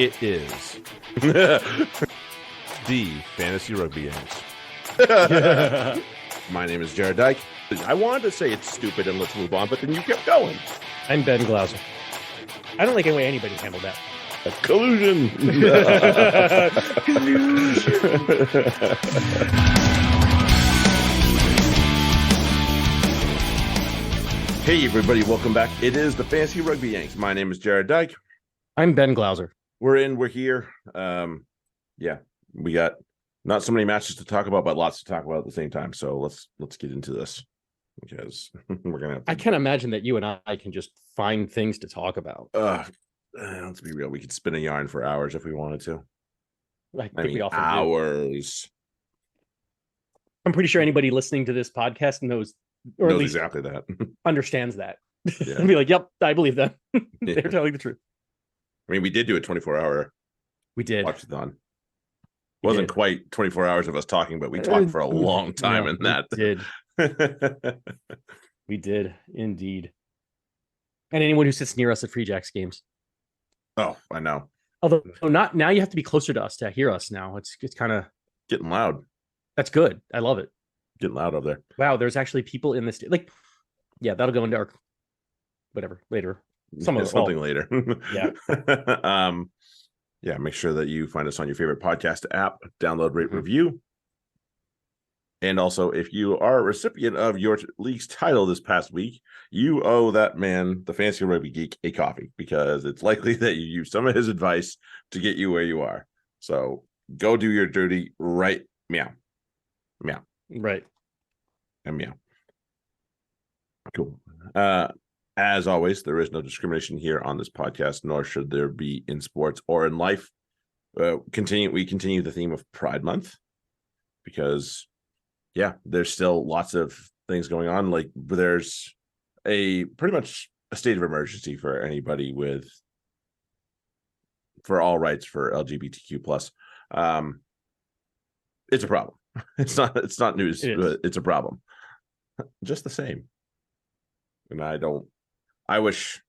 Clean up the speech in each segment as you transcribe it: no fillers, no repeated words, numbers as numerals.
It is the Fantasy Rugby Yanks. My name is Jared Dyke. I wanted to say it's stupid and let's move on, but then you kept going. I'm Ben Glauser. I don't like any way anybody handled that. A collusion. Hey, everybody. Welcome back. It is the Fantasy Rugby Yanks. My name is Jared Dyke. I'm Ben Glauser. We're here. Yeah, we got not so many matches to talk about, but lots to talk about at the same time. So let's get into this because we're gonna have to... I can't imagine that you and I can just find things to talk about. Let's be real. We could spin a yarn for hours if we wanted to. I mean, hours. I'm pretty sure anybody listening to this podcast knows at least exactly that. Understands that. Yeah. And be like, yep, I believe them. They're telling the truth. I mean, we did do a 24-hour. We did. Watch-a-thon. Wasn't quite 24 hours of us talking, but we talked for a long time in that. Did. We did indeed. And anyone who sits near us at Free Jacks games. Oh, I know. Although not now, you have to be closer to us to hear us now. It's kind of getting loud. That's good. I love it. Getting loud over there. Wow, there's actually people in this. Like, yeah, that'll go into our whatever later. Something later. Yeah. Yeah, make sure that you find us on your favorite podcast app, download, rate, review. And also, if you are a recipient of your league's title this past week, you owe that man, the Fantasy Rugby Geek, a coffee because it's likely that you used some of his advice to get you where you are. So go do your dirty right. Meow. Meow. Right. And meow. Cool. As always, there is no discrimination here on this podcast, nor should there be in sports or in life. We continue the theme of Pride Month because, yeah, there's still lots of things going on. Like there's pretty much a state of emergency for anybody for all rights for LGBTQ plus. It's a problem. It's not news. It's a problem. Just the same. And I wish.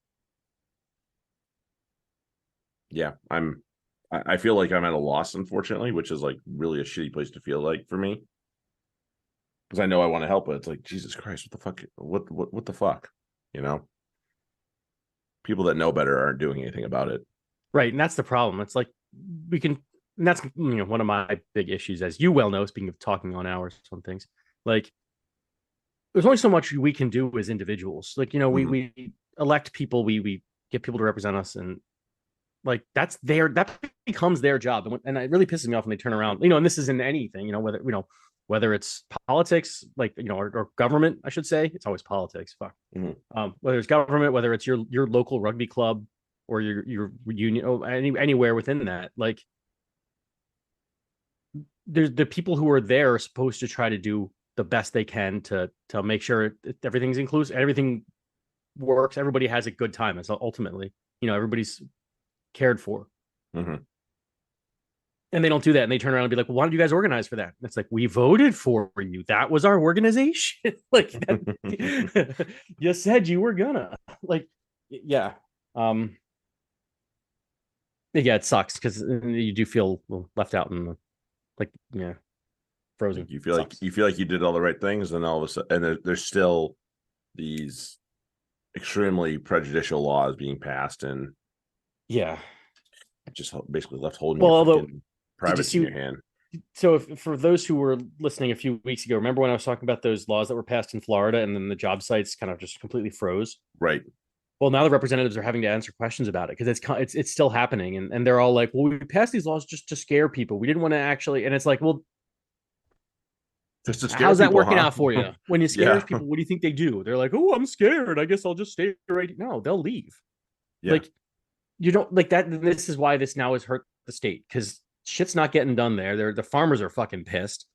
Yeah, I feel like I'm at a loss, unfortunately, which is like really a shitty place to feel like for me. Because I know I want to help, but it's like, Jesus Christ, what the fuck? What the fuck? You know? People that know better aren't doing anything about it. Right. And that's the problem. It's like and that's one of my big issues, as you well know, speaking of talking on hours on things. Like there's only so much we can do as individuals. Like, we elect people, we get people to represent us, and like that becomes their job. And it really pisses me off when they turn around, and this is in anything, whether it's politics, like, or government, I should say. It's always politics. Fuck. Mm-hmm. Whether it's government, whether it's your local rugby club or your union, anywhere within that, like there's the people who are there are supposed to try to do the best they can to make sure everything's inclusive, everything works, everybody has a good time. It's ultimately, everybody's cared for. Mm-hmm. And they don't do that, and they turn around and be like, well, why don't you guys organize for that? And it's like, we voted for you. That was our organization. Like you said you were gonna, like, yeah. Yeah, it sucks because you do feel left out and frozen. You feel like you did all the right things, and all of a sudden, and there's still these extremely prejudicial laws being passed, and just basically left holding your privacy in your hand. So, for those who were listening a few weeks ago, remember when I was talking about those laws that were passed in Florida, and then the job sites kind of just completely froze? Right. Well, now the representatives are having to answer questions about it because it's still happening, and they're all like, "Well, we passed these laws just to scare people. We didn't want to actually." And it's like, well, just to scare how's that people, working out for you? When you scare people, what do you think they do? They're like, "Oh, I'm scared. I guess I'll just stay right." No, they'll leave. Yeah. Like, you don't like that. This is why this now has hurt the state, because shit's not getting done there. The farmers are fucking pissed,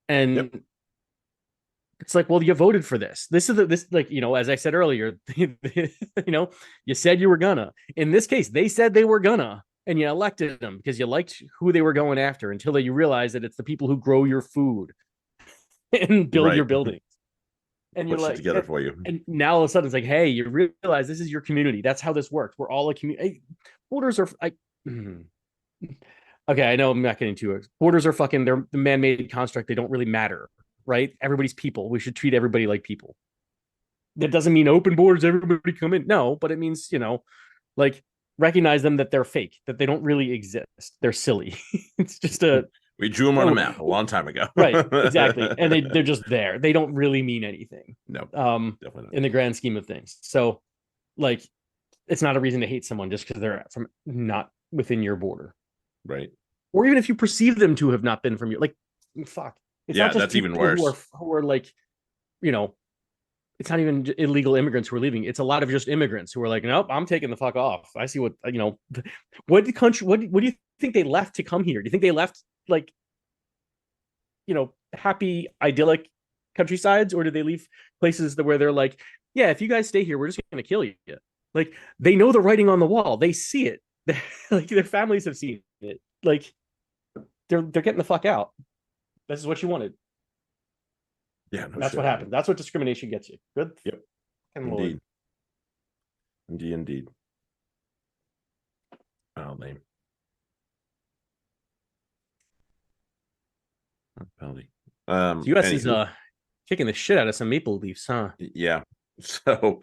and it's like, well, you voted for this. This is as I said earlier, you said you were gonna. In this case, they said they were gonna, and you elected them because you liked who they were going after, until you realize that it's the people who grow your food and build your buildings. And you're like, together for you. And now all of a sudden it's like, hey, you realize this is your community. That's how this works. We're all a community. Voters are Okay, I know I'm not getting too. Borders are fucking. They're the man-made construct. They don't really matter, right? Everybody's people. We should treat everybody like people. That doesn't mean open borders. Everybody come in. No, but it means like recognize them that they're fake. That they don't really exist. They're silly. It's just a. We drew them on a map a long time ago. Right, exactly, and they're just there. They don't really mean anything. No, definitely not. In the grand scheme of things. So, like, it's not a reason to hate someone just because they're from not within your border. Right. Or even if you perceive them to have not been from you, like, fuck. It's not just that's even worse. Who are like, it's not even illegal immigrants who are leaving. It's a lot of just immigrants who are like, nope, I'm taking the fuck off. I see what what do you think they left to come here? Do you think they left like, happy, idyllic countrysides, or did they leave places where they're like, yeah, if you guys stay here, we're just going to kill you? Like, they know the writing on the wall. They see it. Like, their families have seen it. Like, they're getting the fuck out. This is what you wanted. Yeah, that's what happened. That's what discrimination gets you. Good. Yep. Indeed. Indeed. Oh, lame. Penalty. US is kicking the shit out of some Maple Leafs, huh? Yeah. So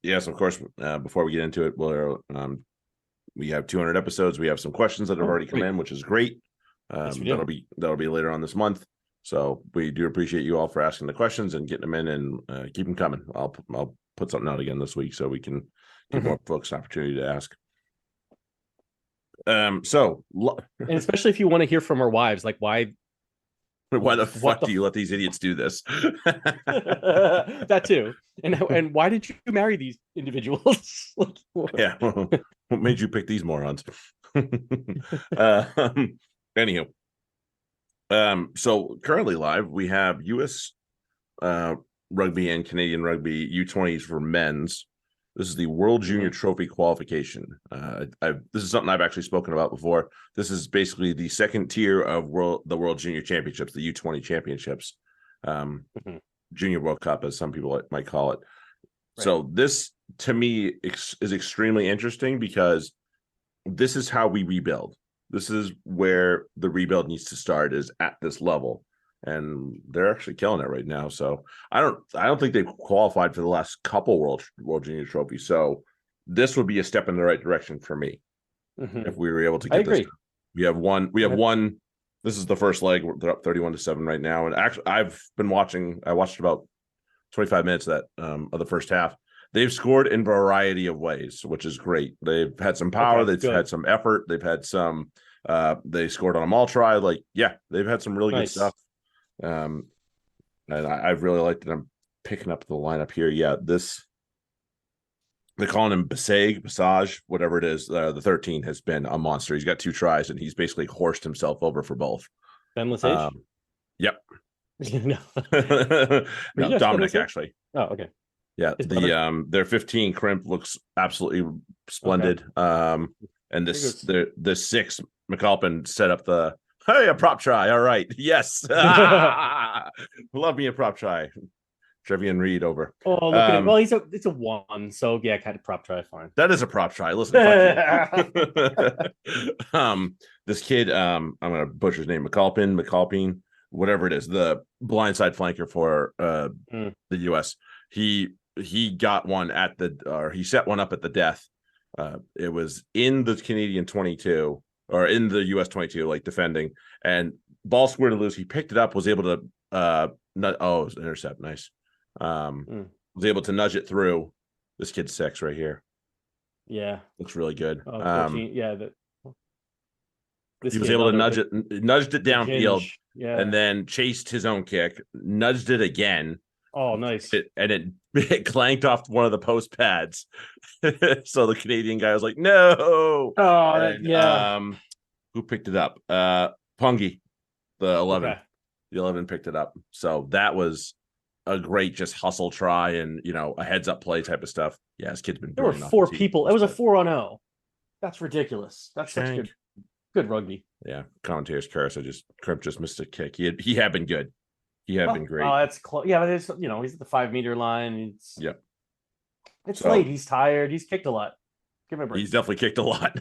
yes, of course, before we get into it, we have 200 episodes. We have some questions that have already come in, which is great. Yes, that'll be later on this month. So we do appreciate you all for asking the questions and getting them in, and keep them coming. I'll put something out again this week so we can give more folks an opportunity to ask. And especially if you want to hear from our wives, like why the fuck do you let these idiots do this? That too. And why did you marry these individuals? Yeah. What made you pick these morons? Anywho. So currently live, we have US rugby and Canadian rugby U20s for men's. This is the World Junior Trophy qualification. This is something I've actually spoken about before. This is basically the second tier of the World Junior Championships, the U20 Championships, Junior World Cup, as some people might call it. Right. So this, to me, is extremely interesting because this is how we rebuild. This is where the rebuild needs to start, is at this level. And they're actually killing it right now. So I don't think they've qualified for the last couple World Junior trophies. So this would be a step in the right direction for me if we were able to get this. We have one. This is the first leg. They're up 31-7 right now. And actually, I've been watching. I watched about 25 minutes of the first half. They've scored in a variety of ways, which is great. They've had some power. They've had some effort. They've had some. They scored on a maul try. Like, yeah, they've had some really good stuff. And I've really liked that. I'm picking up the lineup here. Yeah, they're calling him Basage, whatever it is. The 13 has been a monster. He's got 2 tries, and he's basically horsed himself over for both. Ben Lesage? Yep. No, Dominic, actually. Oh, okay. Yeah, their 15 crimp looks absolutely splendid. Okay. And the 6 McAlpin set up the a prop try. All right, yes, love me a prop try. Trevian Reed over. Oh, look at him. Well, it's a 1, so yeah, kind of prop try, fine. That is a prop try. Listen, this kid, I'm gonna butcher his name, McAlpin, whatever it is, the blindside flanker for the US. He got one he set one up at the death. It was in the Canadian 22 or in the US 22, like defending, and ball squared loose. He picked it up, was able to it was an intercept. Nice. Was able to nudge it through. This kid's 6 right here. Yeah. Looks really good. 14, yeah. He was able to nudged it downfield, and then chased his own kick, nudged it again. Oh, nice. It clanked off one of the post pads. So the Canadian guy was like, no. Oh, yeah. Who picked it up? Pungi, the 11. Okay. The 11 picked it up. So that was a great just hustle try and, a heads up play type of stuff. Yeah, this kid's been. There were 4 people. It was a 4-0. That's ridiculous. That's such good rugby. Yeah, commentator's curse. Crimp just missed a kick. He had been good. He had been great. Oh, that's close. Yeah, but it's he's at the 5-meter line. It's late. He's tired. He's kicked a lot. Give him a break. He's definitely kicked a lot.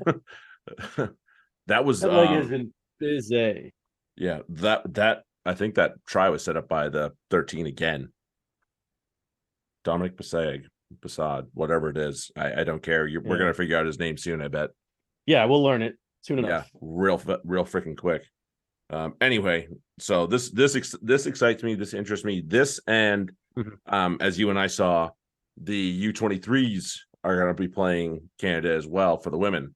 That was that leg has been busy. Yeah, that I think that try was set up by the 13 again. Dominic Basad, whatever it is. I don't care. We're gonna figure out his name soon, I bet. Yeah, we'll learn it soon enough. Yeah, real freaking quick. Anyway, so this excites me. This interests me. This and as you and I saw, the U23s are going to be playing Canada as well for the women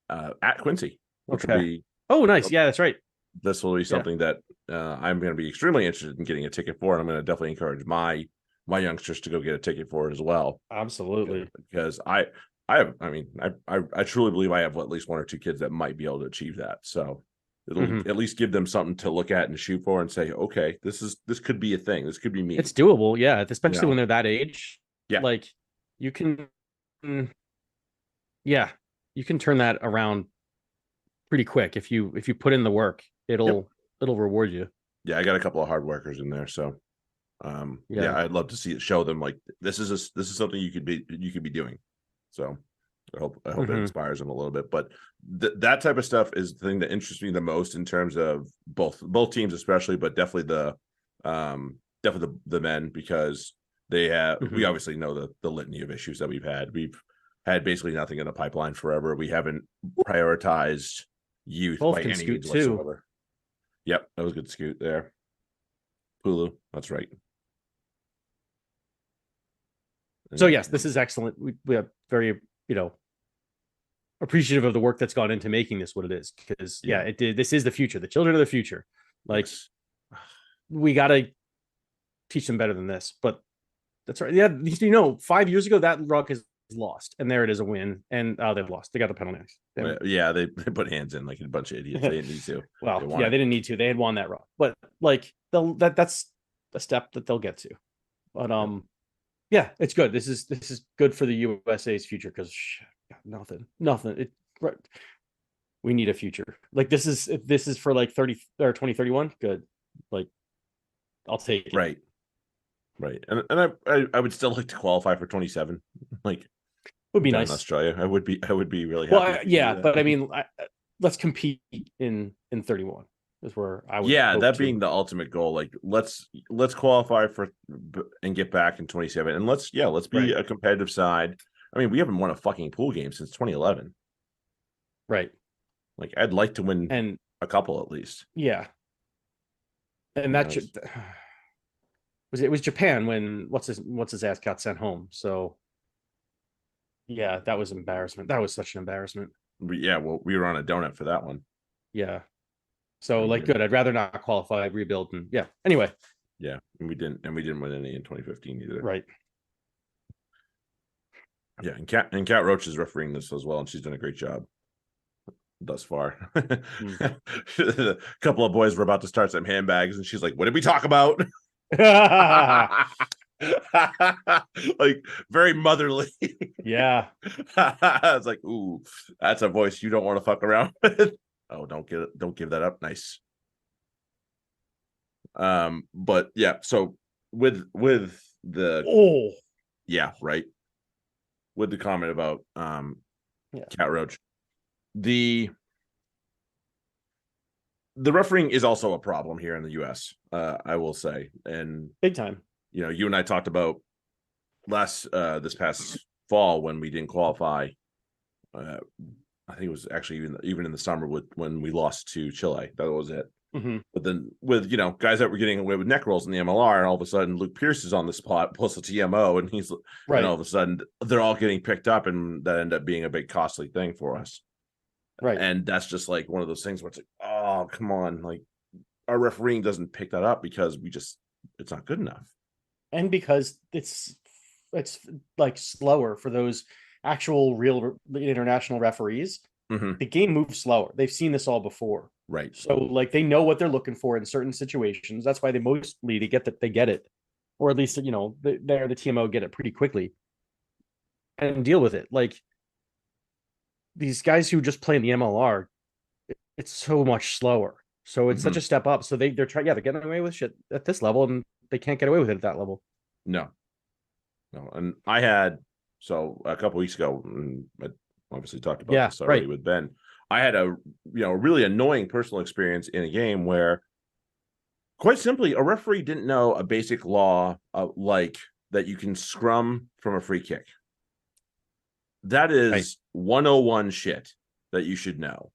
at Quincy, which will be nice. Yeah, that's right. This will be something that I'm going to be extremely interested in getting a ticket for, and I'm going to definitely encourage my youngsters to go get a ticket for it as well. Absolutely, because I truly believe I have at least one or two kids that might be able to achieve that. So it'll at least give them something to look at and shoot for and say, okay, this could be a thing. This could be me. It's doable. Yeah. Especially when they're that age. Yeah. Like you can, you can turn that around pretty quick. If you put in the work, it'll reward you. Yeah. I got a couple of hard workers in there. So I'd love to see it, show them like, this is something you could be doing. So I hope it inspires them a little bit, but that type of stuff is the thing that interests me the most in terms of both teams, especially, but definitely the men, because they have we obviously know the litany of issues that we've had. We've had basically nothing in the pipeline forever. We haven't prioritized youth by any means whatsoever. Yep, that was a good scoot there. Hulu, that's right. So yes, this is excellent. We are very, appreciative of the work that's gone into making this what it is. Because it did. This is the future. The children of the future. Like we got to teach them better than this. But that's right. Yeah, 5 years ago that rock is lost, and there it is, a win. And they've lost. They got the penalty. Yeah, they put hands in like a bunch of idiots. They didn't need to. Well, they didn't need to. They had won that rock. But like that's a step that they'll get to. But yeah, it's good. This is good for the USA's future because nothing. We need a future. Like this is for like 30 or 2031. Good. Like I'll take it. Right. And I would still like to qualify for 27. Like would be nice in Australia. I would be really happy. Well, but I mean, let's compete in 31. Is where I would. Yeah, that being the ultimate goal. Like let's qualify for and get back in 27, and let's be a competitive side. I mean, we haven't won a fucking pool game since 2011. Right. Like I'd like to win a couple at least. Yeah. And that was Japan when what's his ass got sent home. So yeah, that was embarrassment. That was such an embarrassment. Yeah, well, we were on a donut for that one. Yeah. So good. I'd rather not qualify, rebuild, and Anyway. Yeah, and we didn't win any in 2015 either. Right. Yeah, and Kat Roach is refereeing this as well, and she's done a great job thus far. A couple of boys were about to start some handbags, and she's like, "What did we talk about?" Like very motherly. Yeah. I was like, "Ooh, that's a voice you don't want to fuck around with." Oh, don't give that up. Nice. But yeah, so with the right. With the comment about Kat Roach, the refereeing is also a problem here in the US, I will say. And big time. You and I talked about this past fall when we didn't qualify. I think it was actually even in the summer when we lost to Chile. That was it. But then with guys that were getting away with neck rolls in the MLR, and all of a sudden Luke Pierce is on the spot plus a TMO, and he's and all of a sudden they're all getting picked up, and that ended up being a big costly thing for us. Right. And that's just like one of those things where it's like, oh, come on, like our refereeing doesn't pick that up because it's not good enough. And because it's like slower for those actual real international referees. The game moves slower. They've seen this all before. Right. So like they know what they're looking for in certain situations. That's why they get it. Or at least, the TMO get it pretty quickly and deal with it. Like these guys who just play in the MLR, it's so much slower. So it's such a step up. So they're getting away with shit at this level, and they can't get away with it at that level. No. And I had, so a couple weeks ago, obviously talked about this already with Ben. I had a really annoying personal experience in a game where, quite simply, a referee didn't know a basic law like that you can scrum from a free kick. That is 101 shit that you should know.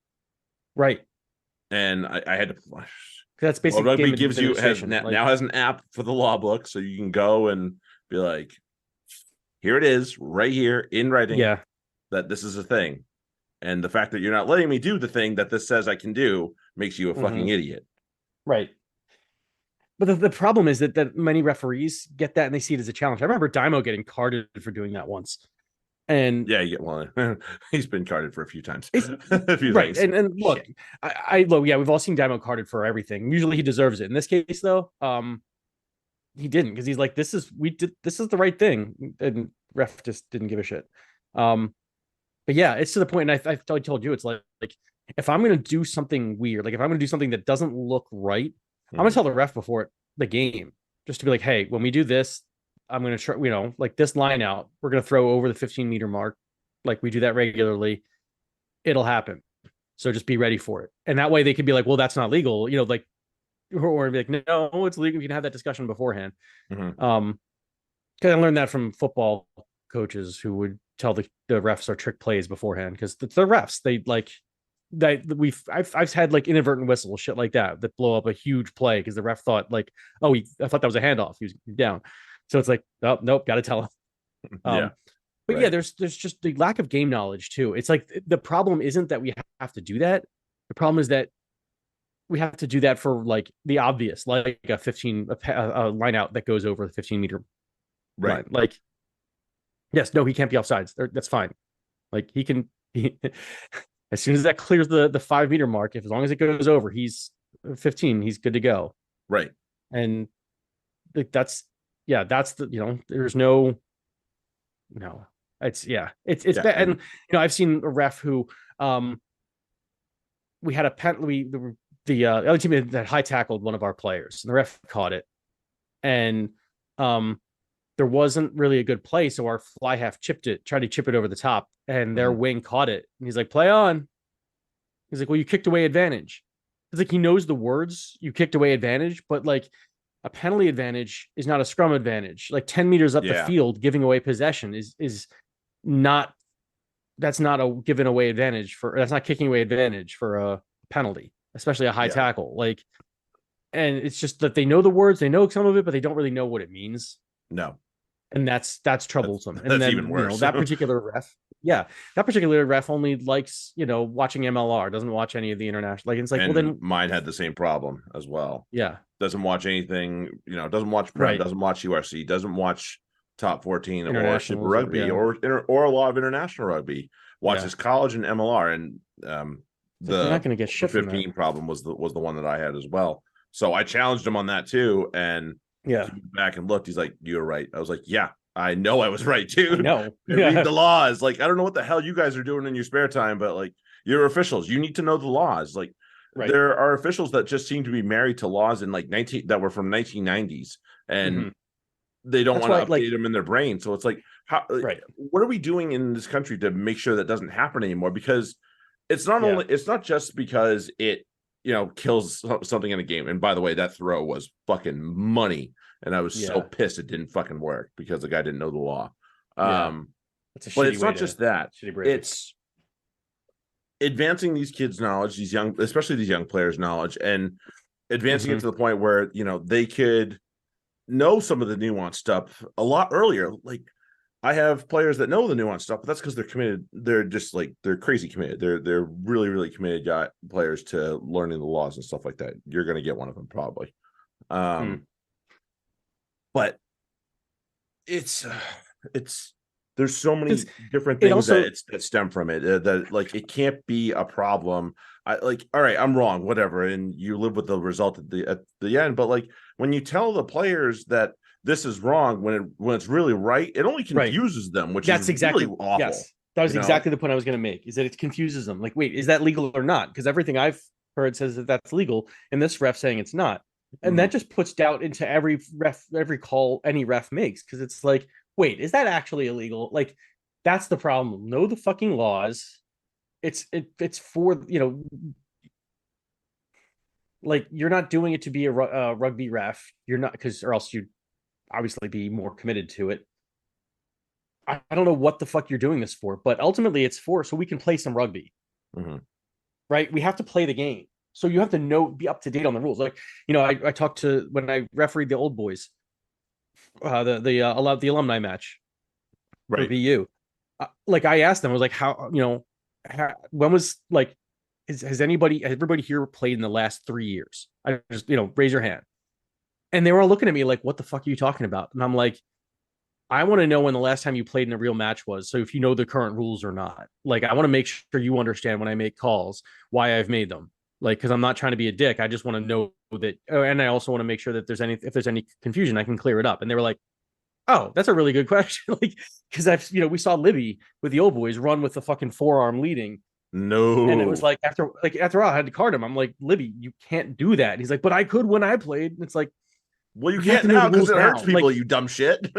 Right. And I had to. That's basically Rugby now has an app for the law book, so you can go and be like, here it is, right here in writing. Yeah. That this is a thing. And the fact that you're not letting me do the thing that this says I can do makes you a fucking idiot. Right. But the problem is that many referees get that and they see it as a challenge. I remember Dymo getting carded for doing that once. And yeah, he's been carded for a few times. Right. And look, we've all seen Dymo carded for everything. Usually he deserves it. In this case, though, he didn't, because he's like, this is the right thing. And ref just didn't give a shit. But yeah, it's to the point, and I told you, it's like if I'm gonna do something weird, like if I'm gonna do something that doesn't look right, I'm gonna tell the ref before the game, just to be like, hey, when we do this, I'm gonna try, like this line out, we're gonna throw over the 15-meter mark, like we do that regularly. It'll happen, so just be ready for it. And that way they could be like, well, that's not legal, like, or be like, no, it's legal. You can have that discussion beforehand. Because I learned that from football coaches who would tell the refs our trick plays beforehand, because the refs, I've had like inadvertent whistle shit like that blow up a huge play because the ref thought like, I thought that was a handoff, he was down. So it's like, oh nope, gotta tell him. But yeah, there's just the lack of game knowledge too. It's like the problem isn't that we have to do that. The problem is that we have to do that for like the obvious, like a line out that goes over the 15-meter line. Like, yes, no, he can't be offsides. That's fine. Like as soon as that clears the 5-meter mark, as long as it goes over, he's 15, he's good to go. Right. And like that's there's it's bad. And I've seen a ref who we had the other team that high tackled one of our players, and the ref caught it, and there wasn't really a good play, so our fly half tried to chip it over the top, and their wing caught it, and he's like, play on. He's like, well, you kicked away advantage. It's like he knows the words, you kicked away advantage, but like a penalty advantage is not a scrum advantage. Like 10 meters up the field, giving away possession is not, that's not a given away advantage that's not kicking away advantage for a penalty, especially a high tackle. Like, and it's just that they know the words, they know some of it, but they don't really know what it means. No. And that's troublesome. That's and then even worse. That particular ref only likes watching MLR, doesn't watch any of the international. Like, it's like, well, then mine had the same problem as well. Yeah, doesn't watch anything. Doesn't watch Prem, doesn't watch URC, doesn't watch Top 14 or Super Rugby or a lot of international rugby. Watches college and MLR, and they're not going to get shit. 15 problem was the one that I had as well. So I challenged him on that too, and back and looked. He's like, "You're right." I was like, "Yeah, I know I was right, dude. No, read the laws. Like, I don't know what the hell you guys are doing in your spare time, but like, you're officials. You need to know the laws. Like, there are officials that just seem to be married to laws in like that were from 1990s, and they don't want to update them in their brain. So it's like, what are we doing in this country to make sure that doesn't happen anymore? Because it's not just because it kills something in a game. And by the way, that throw was fucking money, and I was so pissed it didn't fucking work because the guy didn't know the law. But it's not just that. It's advancing these kids' knowledge, especially these young players' knowledge, and advancing it to the point where they could know some of the nuanced stuff a lot earlier. Like, I have players that know the nuanced stuff, but that's because they're committed. They're just like, they're crazy committed. They're really, really committed players to learning the laws and stuff like that. You're going to get one of them probably. But it's there's so many different things that stem from it that like, it can't be a problem. All right, I'm wrong, whatever. And you live with the result at the end. But like, when you tell the players that this is wrong when it's really right, it only confuses them, which is exactly really awful. Yes, that was exactly the point I was going to make, is that it confuses them. Like, wait, is that legal or not? Because everything I've heard says that that's legal, and this ref saying it's not. And that just puts doubt into every call any ref makes, because it's like, wait, is that actually illegal? Like, that's the problem. Know the fucking laws, it's for, like, you're not doing it to be a rugby ref. You're not, because or else you'd obviously be more committed to it. I don't know what the fuck you're doing this for, but ultimately it's for so we can play some rugby, right? We have to play the game, so you have to be up to date on the rules. Like, I talked to when I refereed the old boys, the alumni match for BU. Like, I asked them, I was like, when was like, has everybody here played in the last 3 years? I just, raise your hand. And they were all looking at me like, what the fuck are you talking about? And I'm like, I want to know when the last time you played in a real match was. So if you know the current rules or not, like, I want to make sure you understand when I make calls, why I've made them. Like, because I'm not trying to be a dick. I just want to know that. And I also want to make sure that if there's any confusion, I can clear it up. And they were like, oh, that's a really good question. Like, because we saw Libby with the old boys run with the fucking forearm leading. No. And it was like, after all, I had to card him. I'm like, Libby, you can't do that. And he's like, but I could when I played. And it's like, well, you can't now because it hurts people, like, you dumb shit.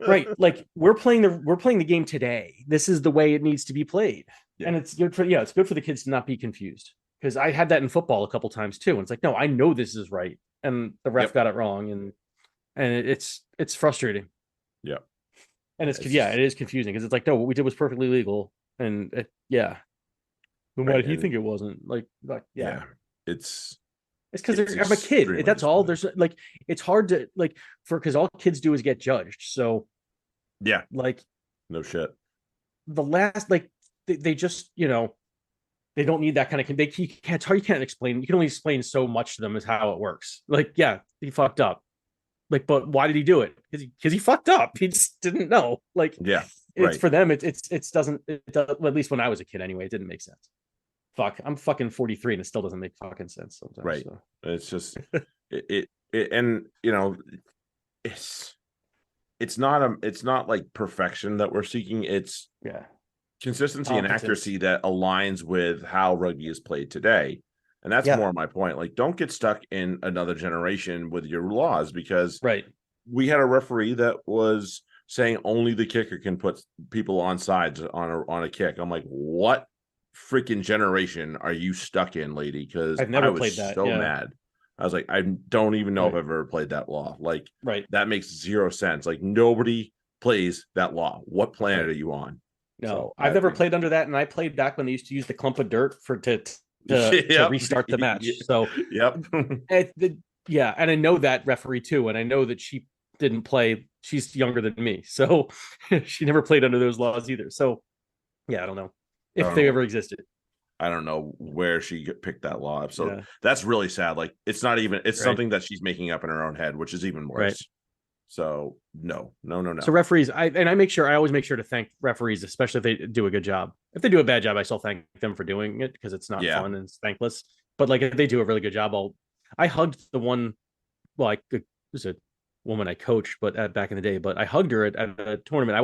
Right. Like, we're playing the game today. This is the way it needs to be played. Yeah. And it's good for the kids to not be confused. Because I had that in football a couple times too. And it's like, no, I know this is right. And the ref got it wrong. And it's frustrating. Yeah. And it is confusing because it's like, no, what we did was perfectly legal. And why did he think it wasn't? Like yeah. It's because I'm a kid. That's all. There's like, it's hard to because all kids do is get judged. So yeah, like, no shit. The last, like, they just, they don't need that kind of. You can't explain. You can only explain so much to them as how it works. Like, yeah, he fucked up. Like, but why did he do it? Because he fucked up. He just didn't know. Like, yeah, it's for them. It doesn't. Well, at least when I was a kid, anyway, it didn't make sense. Fuck, I'm fucking 43 and it still doesn't make fucking sense sometimes. Right. So. It's just and it's not like perfection that we're seeking. It's consistency and accuracy that aligns with how rugby is played today. And that's more my point. Like, don't get stuck in another generation with your laws, because we had a referee that was saying only the kicker can put people on sides on a kick. I'm like, what freaking generation are you stuck in, lady? Because I've never played that. So mad. I was like, I don't even know if I've ever played that law. Like, that makes zero sense. Like, nobody plays that law. What planet are you on? No, so, I've never played under that, and I played back when they used to use the clump of dirt to restart the match. So and I know that referee too, and I know that she didn't play. She's younger than me, so she never played under those laws either. So I don't know if they ever existed. I don't know where she picked that law up. So that's really sad. Like, it's not even, it's something that she's making up in her own head, which is even worse. So no. So referees, I always make sure to thank referees, especially if they do a good job. If they do a bad job, I still thank them for doing it, because it's not fun and it's thankless. But like, if they do a really good job, I hugged the one. Well, it was a woman I coached, but back in the day. But I hugged her at a tournament. I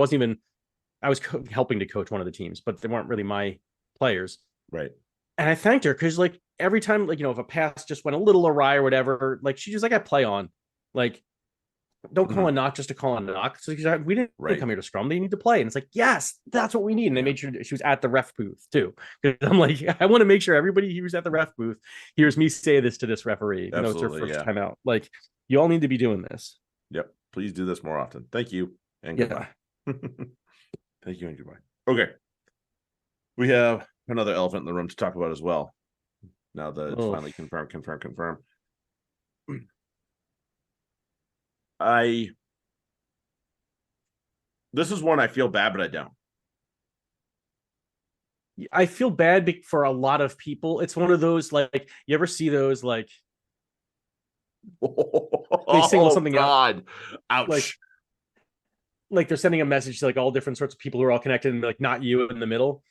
was helping to coach one of the teams, but they weren't really my players. Right. And I thanked her because, like, every time, like, if a pass just went a little awry or whatever, like, she just like, I play on, like, don't call a knock just to call a knock. So we didn't come here to scrum. They need to play. And it's like, yes, that's what we need. And they made sure she was at the ref booth too. I'm like, I want to make sure everybody who's at the ref booth hears me say this to this referee. It's her first time out. Like, you all need to be doing this. Yep. Please do this more often. Thank you. And goodbye. Thank you and goodbye. Okay. We have another elephant in the room to talk about as well. Now that it's finally confirmed. This is one I feel bad, but I don't. I feel bad for a lot of people. It's one of those, like, you ever see those, like, they single something out. Ouch. Like they're sending a message to, like, all different sorts of people who are all connected, and, like, not you in the middle.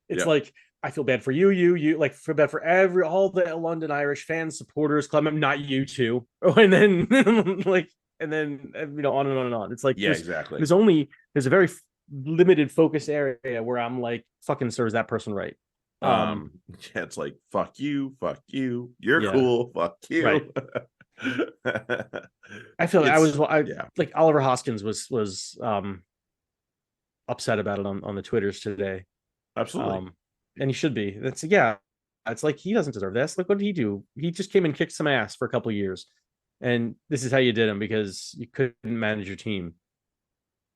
It's like, I feel bad for you, like, feel bad for all the London Irish fans, supporters, club, not you too. And then like, and then, on and on and on. It's like, exactly. There's a very limited focus area where I'm like, fucking serves that person right. It's like, fuck you, you're cool, fuck you. Right. I feel like Oliver Hoskins was upset about it on the Twitters today. Absolutely. and he should be. That's it's like he doesn't deserve this. Look, what did he do? He just came and kicked some ass for a couple of years, and this is how you did him because you couldn't manage your team.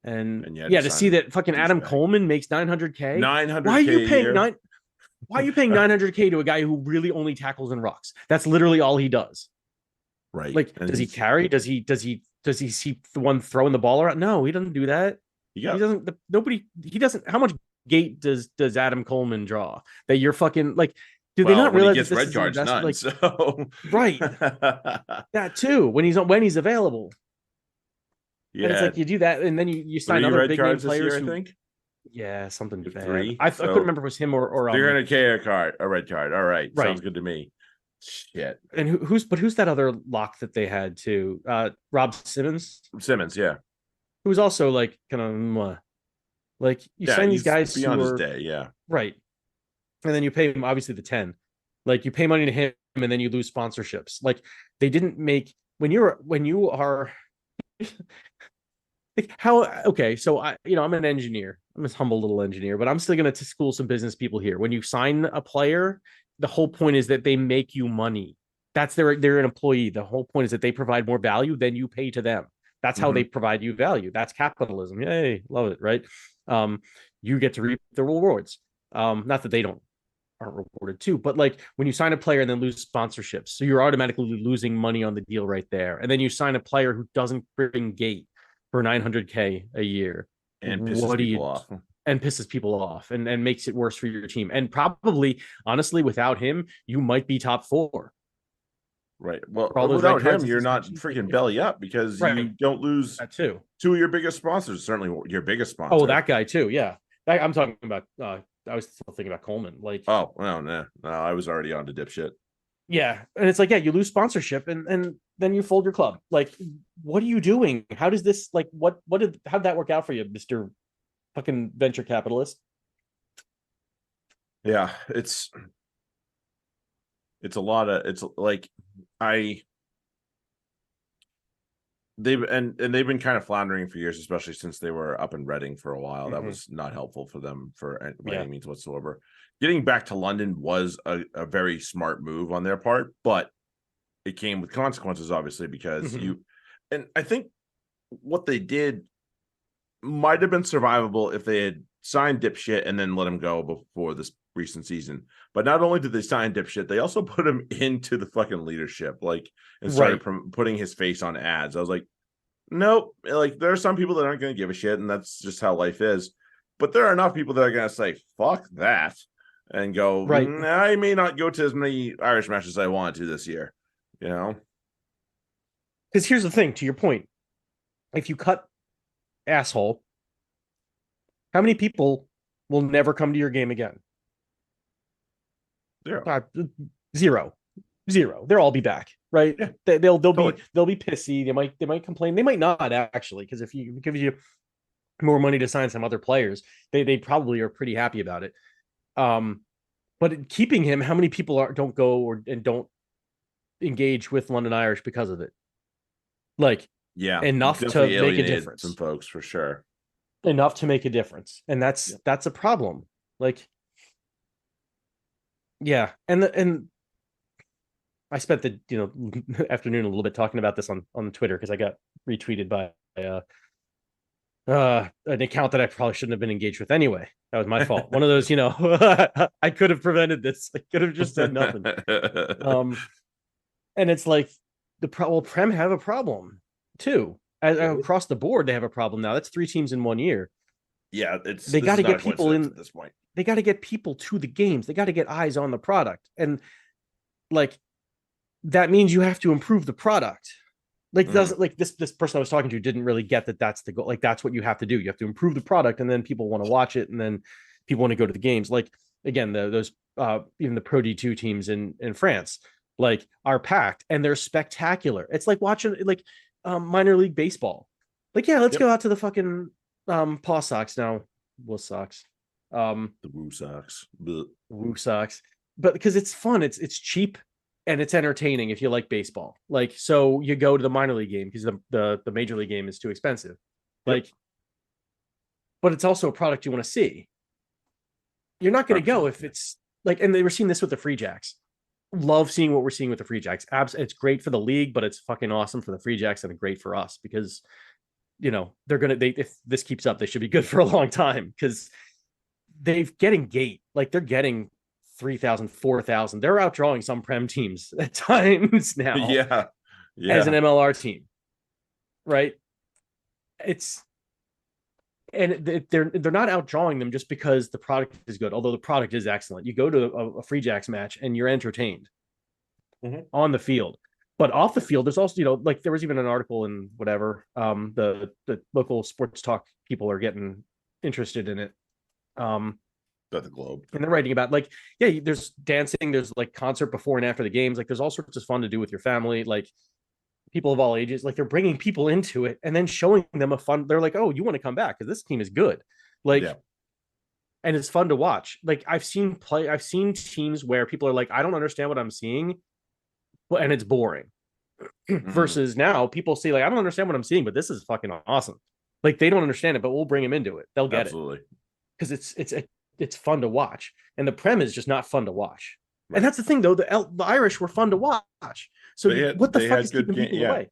And to see that fucking Adam Coleman makes 900K. 900K. Why are you paying Why are you paying 900K to a guy who really only tackles and rucks? That's literally all he does. Right. Like, and does he carry? Does he see the one throwing the ball around? No, he doesn't do that. He doesn't. He doesn't. How much gate does Adam Coleman draw? That you're fucking like. Do they not realize that red cards? None. Like, so right. That too. When he's available. Yeah. And it's like you do that, and then you sign other big name players. I think. Yeah, something bad. 3. I couldn't remember if it was him or 300K a red card. All right. Sounds good to me. Shit. And who's that other lock that they had too? Rob Simmons. Yeah. Who's also like kind of like you sign these guys beyond his day, yeah. Right. And then you pay him obviously the 10. Like you pay money to him and then you lose sponsorships. Like they didn't make when you are okay, so I'm an engineer. I'm this humble little engineer, but I'm still going to school some business people here. When you sign a player, the whole point is that they make you money. That's they're an employee. The whole point is that they provide more value than you pay to them. That's how they provide you value. That's capitalism. Yay, love it, right? You get to reap the rewards. Not that they aren't rewarded too, but like when you sign a player and then lose sponsorships, so you're automatically losing money on the deal right there. And then you sign a player who doesn't bring gate for 900K a year and pisses people off. And pisses people off and makes it worse for your team. And probably, honestly, without him, you might be top 4. Right. Well, without him, you're not freaking belly up because you don't lose that too. 2 of your biggest sponsors. Certainly your biggest sponsor. Oh, that guy too. Yeah. I'm talking about, I was still thinking about Coleman. Like, oh, no, I was already on to dipshit. Yeah. And it's like, you lose sponsorship and then you fold your club. Like, what are you doing? How does this, like, how'd that work out for you, Mr. fucking venture capitalist? Yeah, it's a lot of, it's like they've been kind of floundering for years, especially since they were up in Reading for a while. That was not helpful for them by any means whatsoever. Getting back to London was a very smart move on their part, but it came with consequences, obviously, because and I think what they did might have been survivable if they had signed dipshit and then let him go before this recent season. But not only did they sign dipshit, they also put him into the fucking leadership, like, and started putting his face on ads. I was like, nope. Like, there are some people that aren't going to give a shit, and that's just how life is. But there are enough people that are going to say, fuck that, and go, I may not go to as many Irish matches as I wanted to this year, you know? Because here's the thing, to your point. If you cut asshole, how many people will never come to your game again? Zero. They'll all be back, right? Yeah. They'll be pissy. They might complain. They might not actually, because if you give you more money to sign some other players, they probably are pretty happy about it. But keeping him, how many people don't go and don't engage with London Irish because of it? Like, enough to make a difference. Some folks for sure. Enough to make a difference, and that's a problem. Like, and I spent the afternoon a little bit talking about this on Twitter because I got retweeted by an account that I probably shouldn't have been engaged with anyway. That was my fault. One of those, I could have prevented this. I could have just said nothing. And it's like Prem have a problem too. Across the board, they have a problem now. That's 3 teams in 1 year. Yeah, they got to get people in at this point. They got to get people to the games. They got to get eyes on the product, and like that means you have to improve the product. Like doesn't like this person I was talking to didn't really get that that's the goal. Like that's what you have to do. You have to improve the product, and then people want to watch it, and then people want to go to the games. Like again, those even the Pro D2 teams in France like are packed and they're spectacular. It's like watching like minor league baseball. Like let's go out to the fucking Paw Sox now. Wuss Sox. The Woo Sox. Woo Sox. But because it's fun, it's cheap and it's entertaining if you like baseball. Like, so you go to the minor league game because the major league game is too expensive. Like, but it's also a product you want to see. You're not going to go if it's like, and they were seeing this with the Free Jacks. Love seeing what we're seeing with the Free Jacks. It's great for the league, but it's fucking awesome for the Free Jacks and great for us because, they're going to, if this keeps up, they should be good for a long time because they're getting gate. Like they're getting 3,000, 4,000. They're outdrawing some Prem teams at times now. Yeah. As an MLR team. Right. And they're not outdrawing them just because the product is good, although the product is excellent. You go to a Free Jacks match and you're entertained on the field, but off the field, there's also, like there was even an article in whatever, the local sports talk people are getting interested in it. The Globe. And they're writing about like, yeah, there's dancing, there's like concert before and after the games. Like there's all sorts of fun to do with your family. Like people of all ages, like they're bringing people into it and then showing them a fun. They're like, oh, you want to come back because this team is good. Like, and it's fun to watch. Like I've seen teams where people are like, I don't understand what I'm seeing, and it's boring. Versus now people say like, I don't understand what I'm seeing, but this is fucking awesome. Like they don't understand it, but we'll bring them into it. They'll get it because it's fun to watch. And the Prem is just not fun to watch. Right. And that's the thing though. The Irish were fun to watch. So what the fuck is keeping people away?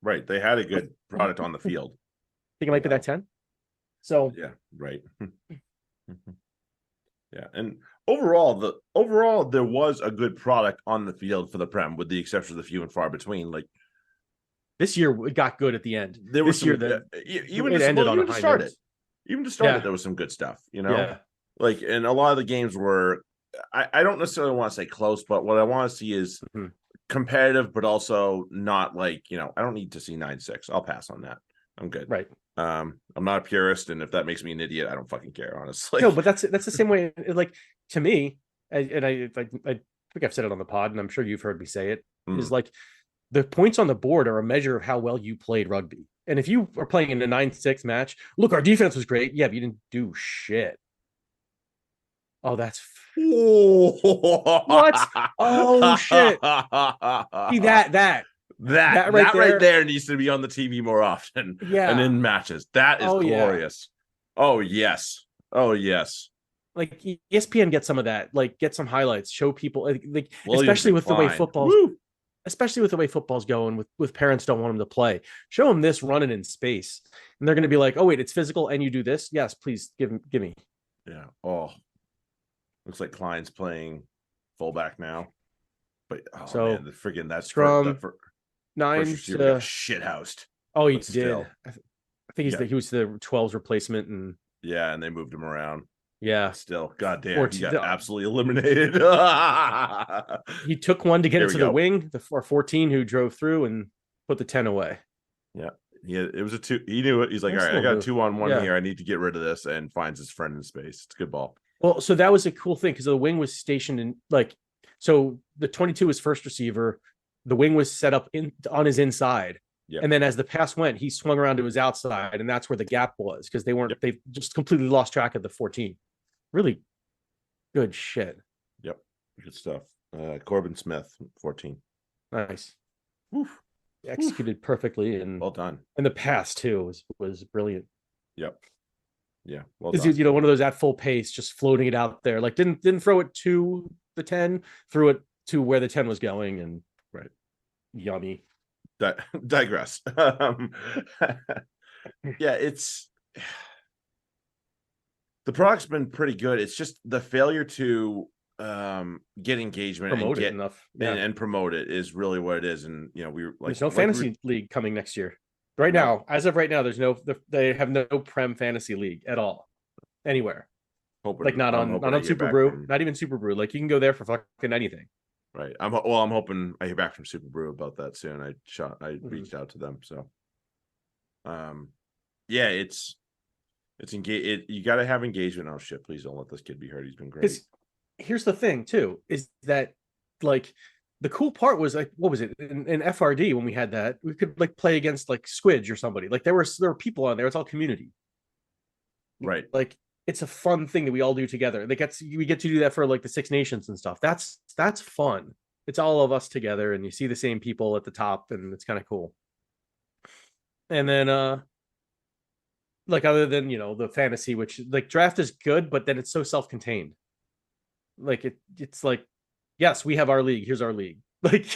Right. They had a good product on the field. Think it might be that 10. So yeah, right. Yeah. And overall there was a good product on the field for the Prem, with the exception of the few and far between. Like this year it got good at the end. There was even to start it. Even to start it, there was some good stuff, Yeah. Like, and a lot of the games were, I don't necessarily want to say close, but what I want to see is competitive, but also not like, I don't need to see 9-6. I'll pass on that. I'm good. Right. I'm not a purist, and if that makes me an idiot, I don't fucking care, honestly. No, but that's the same way. Like to me, and I think I've said it on the pod, and I'm sure you've heard me say it, is like the points on the board are a measure of how well you played rugby. And if you are playing in a 9-6 match, look, our defense was great. Yeah, but you didn't do shit. Oh, that's what? Oh shit! See that right there needs to be on the TV more often. Yeah, and in matches, that is glorious. Yeah. Oh yes. Like ESPN gets some of that. Like get some highlights, show people. Like especially with the way football's going. With parents don't want them to play. Show them this running in space, and they're going to be like, "Oh wait, it's physical, and you do this? Yes, please give me." Yeah. Oh. Looks like Klein's playing fullback now, but man, the friggin' that's from 9 to shit housed. Oh, he did. I think he was the 12's replacement, and and they moved him around. Yeah, still, goddamn, he got absolutely eliminated. He took one to get into the wing, the 14 who drove through and put the 10 away. Yeah, it was a 2. He knew it. He's like, all right, I got a 2-on-1 here. I need to get rid of this, and finds his friend in space. It's a good ball. Well, so that was a cool thing because the wing was stationed in so the 22 was first receiver. The wing was set up on his inside. Yep. And then as the pass went, he swung around to his outside, and that's where the gap was because they just completely lost track of the 14. Really good shit. Yep. Good stuff. Corbin Smith, 14. Nice. Oof. Executed perfectly and well done. And the pass too was brilliant. Yep. Yeah, well done. One of those at full pace, just floating it out there. Like didn't throw it to the 10, threw it to where the 10 was going, and yummy. Digress. It's the product's been pretty good. It's just the failure to get engagement promote and it enough and promote it is really what it is. And there's no fantasy league coming next year. Now, as of right now, they have no Prem fantasy league at all anywhere. Not on Super Brew, not even Super Brew. Like you can go there for fucking anything. Right. I'm hoping I hear back from Super Brew about that soon. I reached out to them. So, it's engaged. You got to have engagement. Oh shit! Please don't let this kid be hurt. He's been great. Here's the thing too: is that like. The cool part was like, what was it in FRD when we had that? We could play against Squidge or somebody. There were people on there. It's all community, right? It's a fun thing that we all do together. We get to do that for the Six Nations and stuff. That's fun. It's all of us together, and you see the same people at the top, and it's kind of cool. And then, other than the fantasy, which draft is good, but then it's so self-contained. Like it's like, yes, we have our league. Here's our league. Like,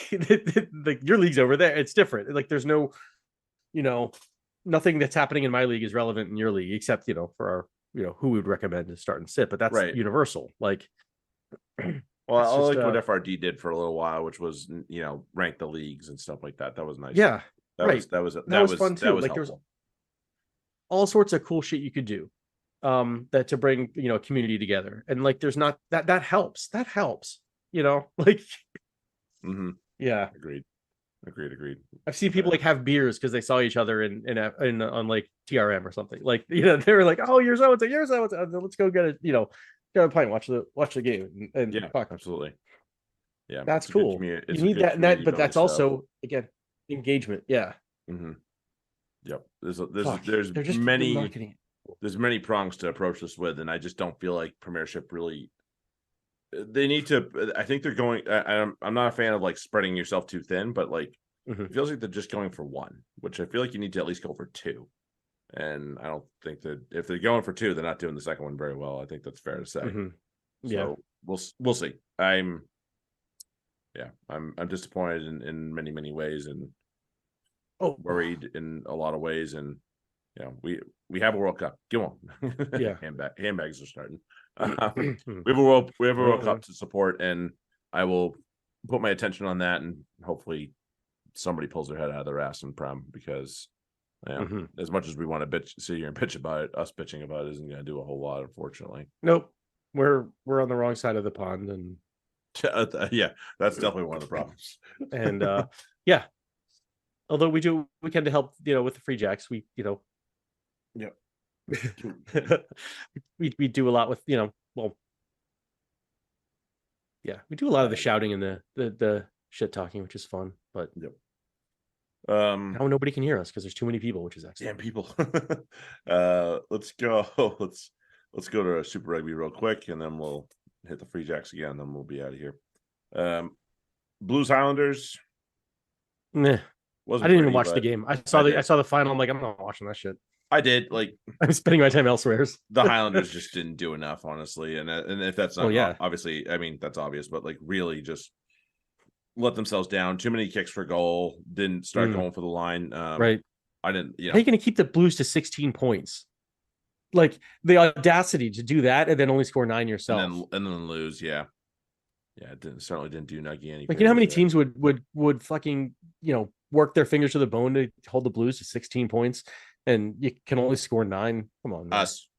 like your league's over there. It's different. Like there's no, nothing that's happening in my league is relevant in your league, except for our, who we would recommend to start and sit. But that's right. universal. Like, well, I liked what FRD did for a little while, which was rank the leagues and stuff like that. That was nice. Yeah, that was fun too. That was like helpful. There's all sorts of cool shit you could do, that to bring a community together, and like there's not that helps. Like, mm-hmm. Yeah, agreed. I've seen people like have beers because they saw each other in on like TRM or something. Like they were like, "Oh, you're so and so, you're so and so. Let's go get get a pint, watch the game." And yeah, fuck. Absolutely. Yeah, that's cool. You need that, but that's also again engagement. Yeah. Mm-hmm. Yep. There's many prongs to approach this with, and I just don't feel like Premiership really. They need to. I think they're going. I'm not a fan of like spreading yourself too thin, but like it feels like they're just going for one, which I feel like you need to at least go for two. And I don't think that if they're going for two, they're not doing the second one very well. I think that's fair to say. Yeah, so we'll see. I'm disappointed in many ways, and worried in a lot of ways, and we have a World Cup. Come on, yeah. handbags are starting. We have a World Cup to support, and I will put my attention on that, and hopefully somebody pulls their head out of their ass in Prem, because as much as we want to sit here and bitch about it, us bitching about it isn't going to do a whole lot, unfortunately. Nope, we're on the wrong side of the pond, and yeah, that's definitely one of the problems. And yeah, although we can to help with the free jacks, we yeah. we do a lot with well, yeah, we do a lot of the shouting and the shit talking, which is fun, but now nobody can hear us because there's too many people, which is excellent. Damn people. Let's go to Super Rugby real quick, and then we'll hit the free jacks again, and then we'll be out of here. Blues Highlanders. Nah. I didn't even watch the game. I saw the final. I'm like, I'm not watching that shit. I did. Like, I'm spending my time elsewhere. The Highlanders just didn't do enough, honestly. And if that's not obviously, I mean, that's obvious, but like really just let themselves down. Too many kicks for goal. Didn't start going for the line. Right. I didn't. How are you going to keep the Blues to 16 points? Like the audacity to do that and then only score 9 yourself, and then lose. Yeah. It certainly didn't do Nuggy any. Like, how many teams would fucking work their fingers to the bone to hold the Blues to 16 points, and you can only score 9? Come on, man. Us,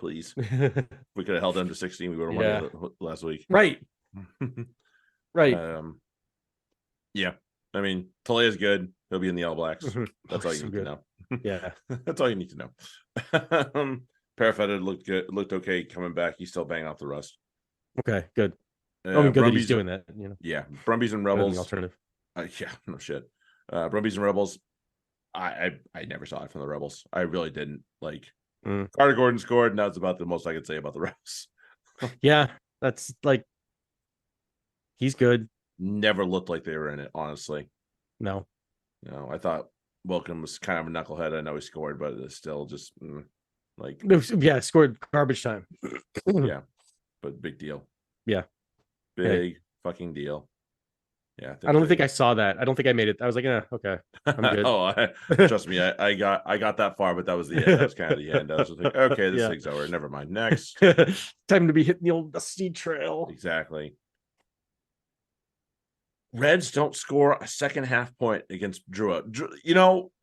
please. We could have held them to 16. We would have won last week. Right. Right. Yeah. I mean, Talea's good. He'll be in the All Blacks. That's all you need to know. Yeah. That's all you need to know. Parafetta looked okay coming back. He's still banging off the rust. Okay, good. Good that he's doing that. Yeah. Brumbies and Rebels. Alternative. Yeah, no shit. Brumbies and Rebels. I never saw it from the Rebels. I really didn't. Like, Carter Gordon scored, and that's about the most I could say about the Rebels. Yeah, that's like, he's good. Never looked like they were in it, honestly. No, I thought Wilkin was kind of a knucklehead. I know he scored, but it's still just like, scored garbage time. Yeah, but big deal. Yeah, big fucking deal. Yeah, I don't think I saw that. I don't think I made it. I was like, okay, I'm good. Trust me, I got that far, but that was the end. That was kind of the end. I was just like, okay, this thing's over. Never mind. Next, time to be hitting the old dusty trail. Exactly. Reds don't score a second half point against Drua.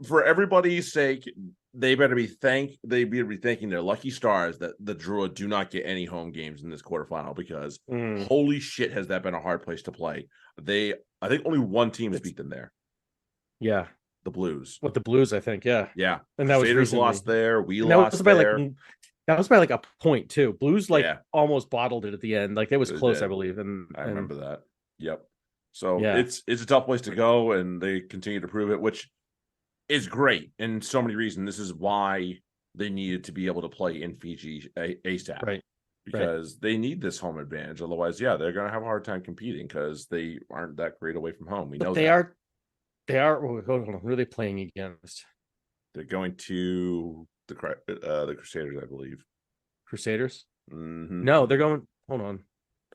For everybody's sake, they better be thanking their lucky stars that the Drua do not get any home games in this quarterfinal, because holy shit, has that been a hard place to play. I think only one team has beat them there. Yeah, the Blues. The Blues, I think. Yeah, and that was lost there. We lost there. That was by like a point too. Blues almost bottled it at the end. Like, it was close, I believe. And I remember that. Yep. So it's a tough place to go, and they continue to prove it, which is great in so many reasons. This is why they needed to be able to play in Fiji ASAP, right? Because they need this home advantage. Otherwise, they're going to have a hard time competing, because they aren't that great away from home. We know they are. They are. Hold on, who are they playing against? They're going to the Crusaders, I believe. Crusaders? Mm-hmm. No, they're going. Hold on.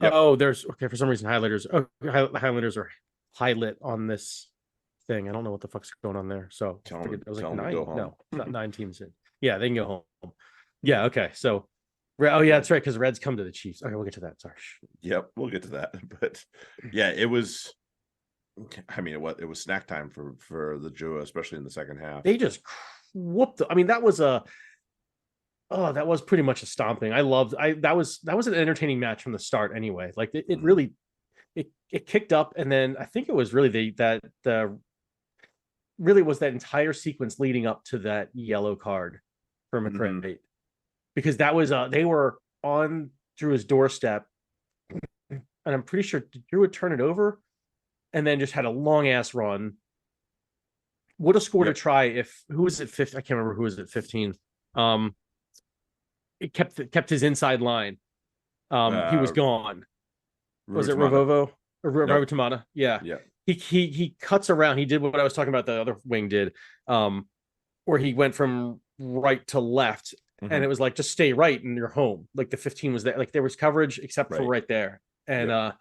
Yep. Oh, there's okay. For some reason, Highlanders. Oh, Highlanders are highlit on this thing. I don't know what the fuck's going on there. So Tell I them was like to nine. go home. No, it's not 9 teams in. Yeah, they can go home. Yeah. Okay. So, oh yeah, that's right. Because Reds come to the Chiefs. Okay, we'll get to that. Sorry. Yep, we'll get to that. But yeah, it was. I mean, it was snack time for the Jew, especially in the second half. They just whooped. I mean, that was pretty much a stomping. That was an entertaining match from the start. Anyway, like it really it kicked up, and then I think it was really the really was that entire sequence leading up to that yellow card for McRae, because that was they were on Drew's doorstep, and I'm pretty sure Drew would turn it over, and then just had a long ass run. Would have scored a try if who was it 15? I can't remember who was it 15. It kept his inside line. He was gone. Was it Ravovo or Ravotamata? Yeah. Yeah. He cuts around. He did what I was talking about. The other wing did, where he went from right to left, and it was like just stay right and you're home. Like the 15 was there. Like there was coverage except for right there, and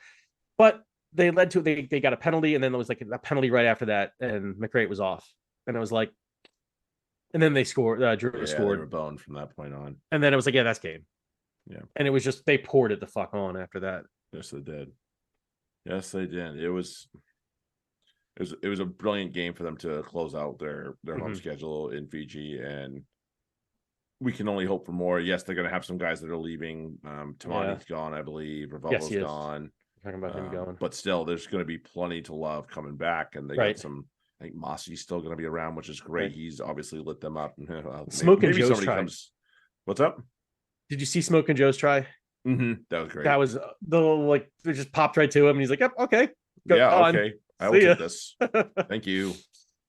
but they led to they got a penalty, and then there was like a penalty right after that, and McRae was off, and it was like, and then they scored. Drew scored. They were boned from that point on, and then it was like, yeah, that's game. Yeah, and it was just they poured it the fuck on after that. Yes, they did. Yes, they did. It was a brilliant game for them to close out their home schedule in Fiji, and we can only hope for more. Yes, they're going to have some guys that are leaving. Tamani's gone, I believe. Ravovo's gone. Talking about him going, but still, there's going to be plenty to love coming back, and they got some. I think Mossy's still going to be around, which is great. He's obviously lit them up. Smoke and Joe's try. What's up? Did you see Smoke and Joe's try? That was great. That was they just popped right to him, and he's like, "Yep, okay, okay, I will take this. Thank you.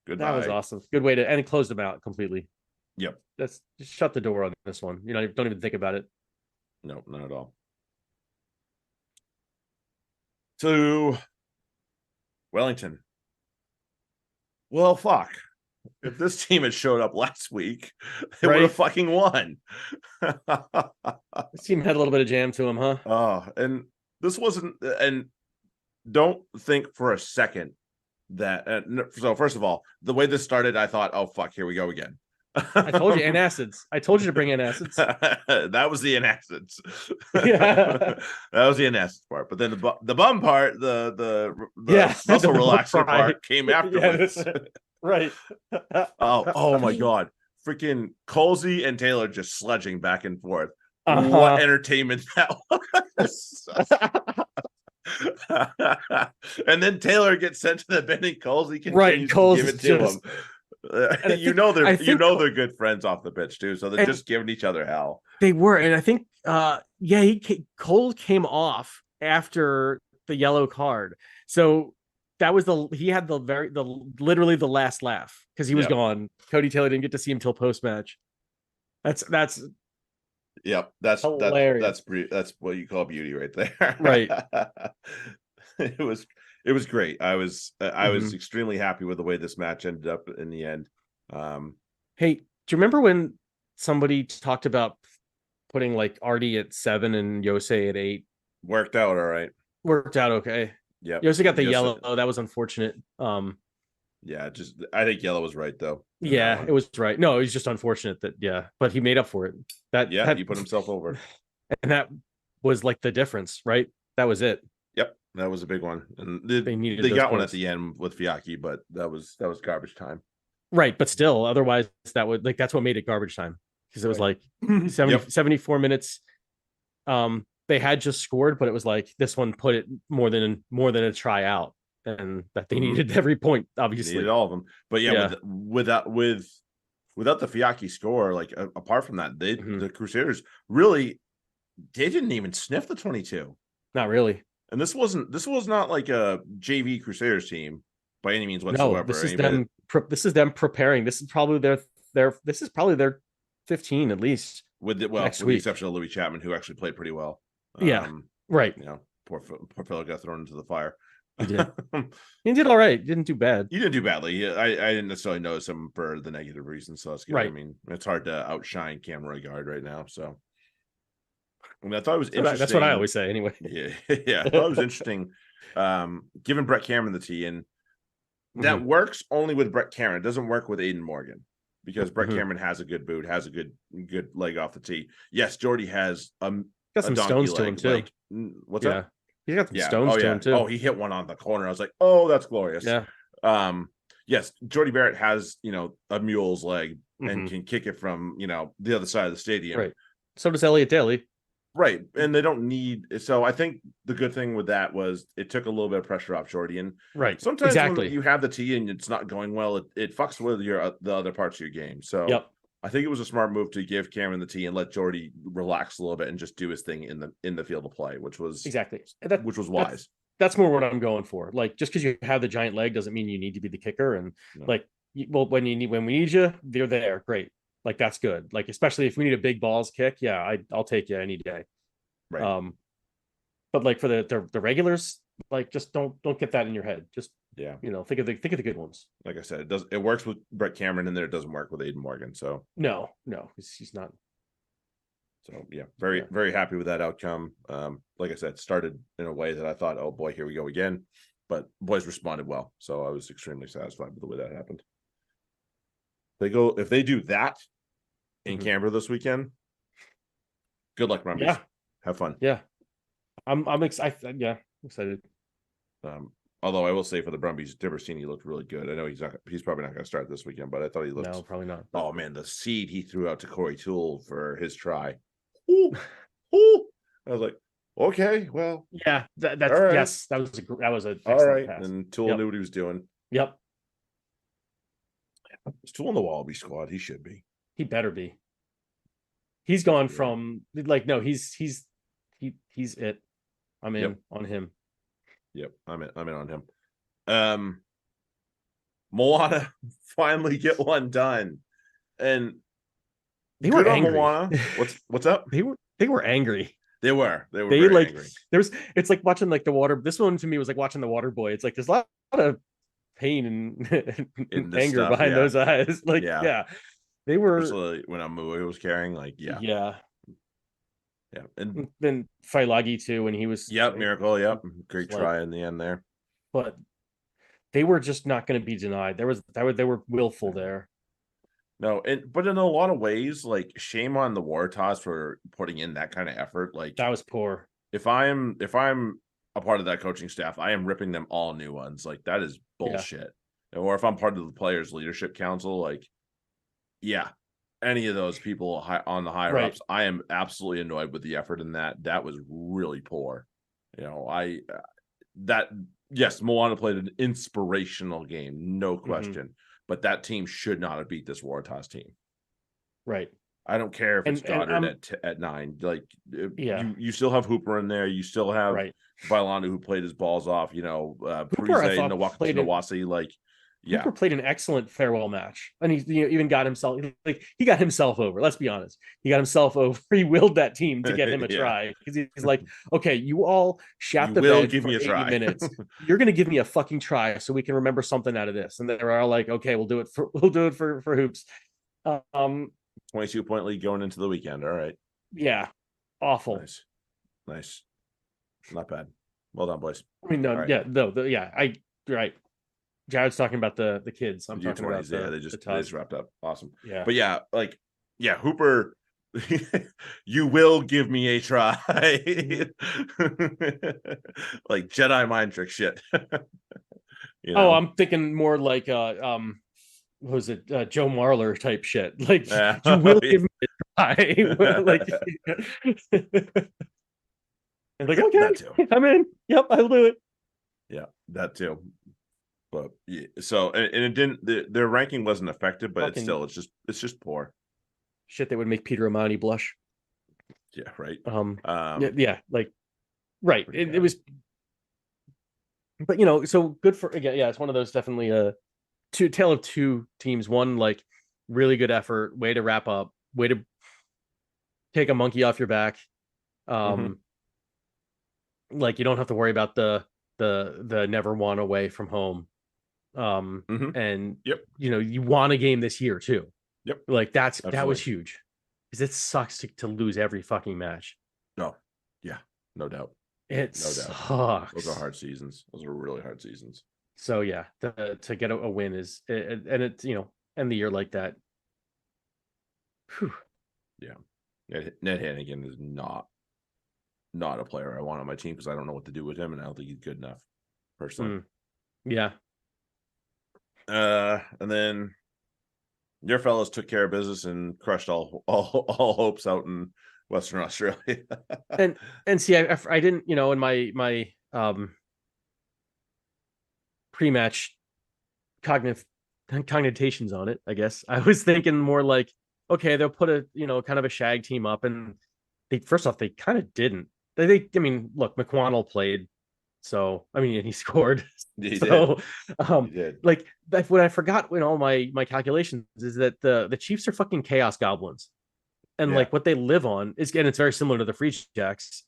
Goodbye." That was awesome. Good way to and it closed him out completely. Yep. Just shut the door on this one. Don't even think about it. No, not at all. To Wellington. Well, fuck. If this team had showed up last week, they would have fucking won. This team had a little bit of jam to him, huh? Oh, and this wasn't. And don't think for a second that. So first of all, the way this started, I thought, oh fuck, here we go again. I told you antacids. I told you to bring antacids. That was the antacids. Yeah, that was the antacids part. But then the bum part, the muscle relaxer part came afterwards. Right. Oh my god. Freaking Colsey and Taylor just sledging back and forth. What entertainment that was. And then Taylor gets sent to the bench and Colsey continues to give it to him. They're good friends off the pitch too, so they're just giving each other hell. They were, and I think Cole came off after the yellow card, so that was he had literally the last laugh because he was gone. Cody Taylor didn't get to see him till post match. That's hilarious. That's what you call beauty right there. Right. It was great. I was extremely happy with the way this match ended up in the end. Hey, do you remember when somebody talked about putting like Artie at 7 and Yosei at 8? Worked out all right. Worked out okay. Yeah. Yosei got the yellow. Oh, that was unfortunate. Yeah, I think yellow was right though. Yeah, it was right. No, it was just unfortunate but he made up for it. He put himself over. And that was like the difference, right? That was it. Yep, that was a big one. And they got one at the end with Fiaki, but that was garbage time. Right, but still, otherwise that's what made it garbage time. Because it was like 74 minutes. They had just scored, but it was like this one put it more than a try out. And that they needed every point, obviously. Needed all of them. But without the Fiaki score, like apart from that, the Crusaders really they didn't even sniff the 22. Not really. And this was not like a JV Crusaders team by any means whatsoever. No, this is them preparing. This is probably their 15 at least. With the exception of Louis Chapman, who actually played pretty well. Right. Poor fellow got thrown into the fire. He did. He did all right. Didn't do bad. He didn't do badly. I didn't necessarily notice him for the negative reasons. So that's good. Right. I mean, it's hard to outshine Cam Roygaard right now. So I mean, I thought it was interesting. That's what I always say anyway. Yeah, yeah. I thought it was interesting. Giving Brett Cameron the tee, and that works only with Brett Cameron. It doesn't work with Aiden Morgan because Brett Cameron has a good boot, has a good leg off the tee. Yes, Jordy has got some stones to him too. Like, what's that? He's got some stones to him too. Oh, he hit one on the corner. I was like, oh, that's glorious. Yeah. Yes, Jordy Barrett has, a mule's leg and can kick it from, the other side of the stadium. Right. So does Elliot Daly. Right. And they don't need. So I think the good thing with that was it took a little bit of pressure off Jordy. And sometimes when you have the tee and it's not going well, it fucks with the other parts of your game. So I think it was a smart move to give Cameron the tee and let Jordy relax a little bit and just do his thing in the field of play, which was which was wise. That's more what I'm going for. Like, just because you have the giant leg doesn't mean you need to be the kicker. And when we need you, they're there. Great. Like, that's good. Like, especially if we need a big balls kick. Yeah, I'll take you any day. Right. But like for the regulars, like, just don't get that in your head. Just think of the good ones. Like I said, it works with Brett Cameron in there. It doesn't work with Aiden Morgan. So no, he's not. So very happy with that outcome. Like I said, started in a way that I thought, oh boy, here we go again. But boys responded well. So I was extremely satisfied with the way that happened. If they do that in Canberra this weekend, good luck, Brumbies. Yeah. Have fun. Yeah. I'm excited. Yeah, excited. Although I will say for the Brumbies, Dibersini looked really good. I know he's probably not going to start this weekend, but I thought he looked. No, probably not. Oh man, the seed he threw out to Corey Toole for his try. Ooh. I was like, okay, well, yeah, that's right. Yes, that was a all right. Pass. And Toole knew what he was doing. Yep. Is Toole in the Wallaby squad? He should be. He better be. He's gone from he's it. I'm in on him. Yep, I'm in on him. Moana finally get one done, and they were angry. Moana. What's up? They were angry. They were very angry. It's like watching the water. This one to me was like watching the Water Boy. It's like there's a lot of pain and anger behind those eyes. Like they were. Especially when Amui was carrying, Yeah, and then Failagi too when he was. Yep, miracle. Yep, great try in the end there. But they were just not going to be denied. They were willful there. No, but in a lot of ways, shame on the Waratahs for putting in that kind of effort. That was poor. If I'm a part of that coaching staff, I am ripping them all new ones. That is bullshit. Yeah. Or if I'm part of the Players Leadership Council, any of those people on the higher ups, I am absolutely annoyed with the effort in that. That was really poor. Yes, Moana played an inspirational game, no question. But that team should not have beat this Waratahs team. Right. I don't care if it's Goddard at 9. You still have Hooper in there. You still have Bailanu who played his balls off. Parise, Nawasi. Hooper played an excellent farewell match, and he even got himself over. Let's be honest, he got himself over. He willed that team to get him a try because he's like, okay, you all shat the bed give for me a 80 try. minutes. You're going to give me a fucking try so we can remember something out of this. And they're all like, okay, we'll do it for hoops. 22-point lead going into the weekend. All right. Yeah, awful. Nice, not bad. Well done, boys. I mean, right. Jared's talking about the kids. I'm talking about they just wrapped up. Awesome. Yeah. But Hooper, you will give me a try. Jedi mind trick shit. Oh, I'm thinking more like what was it, Joe Marler type shit. You will give me a try. And okay, I'm in. Yep, I'll do it. Yeah, that too. But so and it didn't. Their ranking wasn't affected, but it's just poor shit that would make Peter Amani blush. Yeah, right. Right. It was, but so good for again. Yeah, it's one of those definitely tale of two teams. One really good effort, way to wrap up, way to take a monkey off your back. You don't have to worry about the never won away from home. And you won a game this year too. Yep. That was huge because it sucks to lose every fucking match. No doubt. It sucks. Those are hard seasons. Those are really hard seasons. So yeah, to get a win is, and it's, end the year like that. Whew. Yeah. Ned Hannigan is not a player I want on my team because I don't know what to do with him, and I don't think he's good enough, personally. Yeah. And then your fellas took care of business and crushed all hopes out in Western Australia. and see, I didn't, in my pre-match cognitions on it, I guess I was thinking more like, okay, they'll put a kind of a shag team up, and they kind of didn't. I mean, look, McQuannell played, so I mean, and he scored. He so did. He did. Like, what I forgot in all my calculations is that the Chiefs are fucking chaos goblins, and like what they live on is, and it's very similar to the Free Jacks,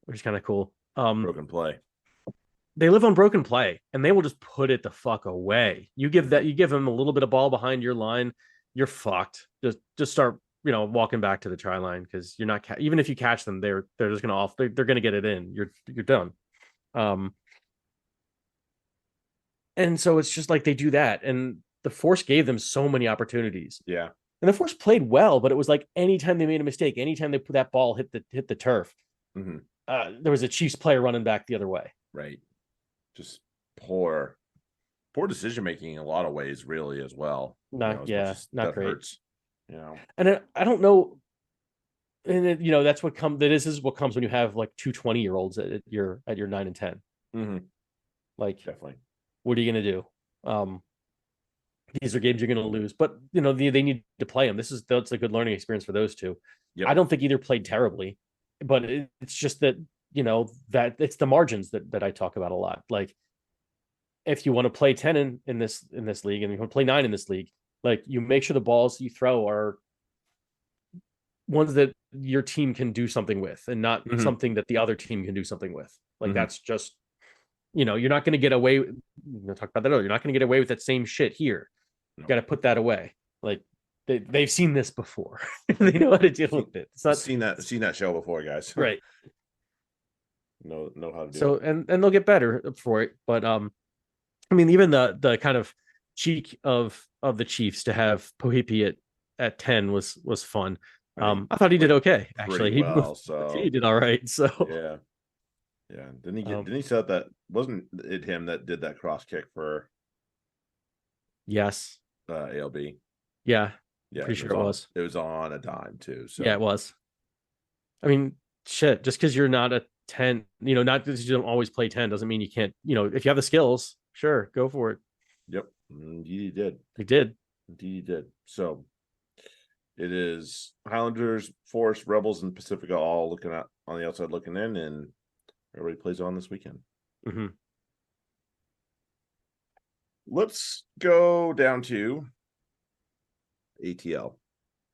which is kind of cool. Broken play. They live on broken play, and they will just put it the fuck away. You give them a little bit of ball behind your line, you're fucked. Just start walking back to the try line, because you're not even if you catch them, they're just gonna they're gonna get it in. You're done. And so it's just like they do that, and the Force gave them so many opportunities. Yeah. And the Force played well, but it was like anytime they made a mistake, anytime they put that ball hit the turf, there was a Chiefs player running back the other way. Right. Just poor decision making in a lot of ways, really, as well. Not great. Hurts, And I don't know. And that's what comes. That is what comes when you have like two 20-year-olds at your 9 and 10. Like, definitely. What are you gonna do? These are games you're gonna lose, but they need to play them. That's a good learning experience for those two. Yep. I don't think either played terribly, but it's just that that it's the margins that I talk about a lot. Like, if you want to play 10 in this league, and you want to play 9 in this league, like, you make sure the balls you throw are ones that your team can do something with, and not something that the other team can do something with. Like, that's just, you're not going to get away. We'll talk about that earlier. You're not going to get away with that same shit here. You got to put that away. Like, they've seen this before. They know how to deal with it. It's not seen that show before, guys. Right. Know how to do so it. And they'll get better for it. But I mean, even the kind of cheek of the Chiefs to have Pohipi at 10 was fun. I thought he did okay, actually. He did all right. So yeah. Didn't he say that wasn't it him that did that cross kick for? Yes. ALB. Yeah. Yeah. Pretty sure it was. It was on a dime too. So yeah, it was. I mean, shit. Just because you're not a 10, not because you don't always play 10 doesn't mean you can't. If you have the skills, sure, go for it. Yep. Indeed he did. He did. Indeed he did. So it is Highlanders, Force, Rebels, and Pacifica all looking at on the outside looking in, and everybody plays on this weekend. Let's go down to ATL,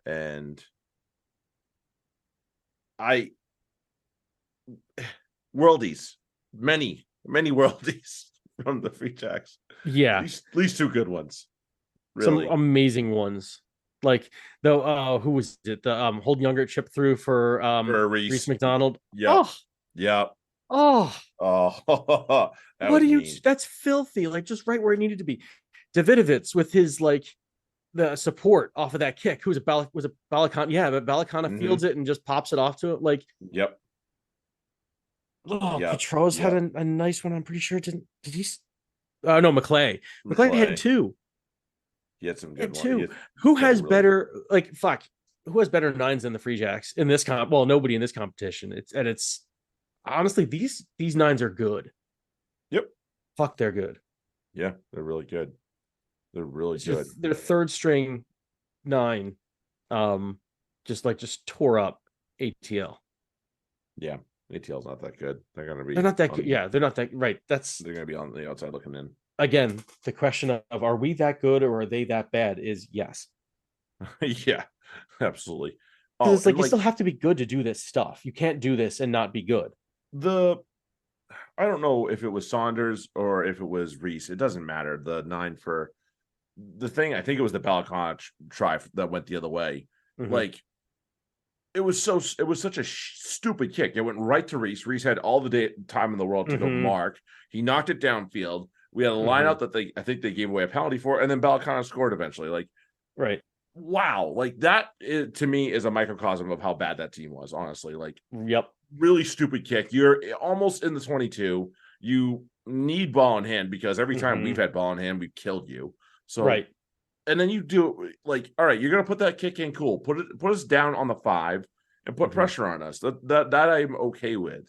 and worldies, many worldies from the Free Jacks. Yeah, at least two good ones. Really. Some amazing ones. Like, though, who was it? The Holden Younger chip through for Reese McDonald. Yeah. Oh. Yeah. Oh. What are you? That's filthy. Like, just right where it needed to be. Davidovitz with his the support off of that kick. Who was a Balakana? Yeah, but Balakana fields it and just pops it off to it. Like, yep. Oh, yep. Petros had a nice one. I'm pretty sure. Did he? No, McClay. McClay had 2. He had some good ones. 2. Who has really better? Like, fuck. Who has better 9s than the Free Jacks in this comp? Well, nobody in this competition. It's honestly, these 9s are good. Yep. Fuck, they're good. Yeah, they're really good. They're really good. Their third string 9, just tore up ATL. Yeah, ATL's not that good. They're gonna be. They're not that good. Yeah, they're not that right. They're gonna be on the outside looking in. Again, the question of are we that good or are they that bad is yes. Yeah, absolutely. It's like you still have to be good to do this stuff. You can't do this and not be good. I don't know if it was Saunders or if it was Reese. It doesn't matter. The 9 for the thing, I think it was the Balakana try that went the other way. Like, it was such a stupid kick. It went right to Reese. Reese had all the time in the world to go mark. He knocked it downfield. We had a line out that I think they gave away a penalty for, and then Balcano scored eventually. Like, right. Wow. Like that to me is a microcosm of how bad that team was, honestly. Like, yep. Really stupid kick. You're almost in the 22. You need ball in hand because every time we've had ball in hand, we've killed you. So, right. And then you do like, all right, you're gonna put that kick in, cool. Put us down on the 5 and put pressure on us. That I'm okay with.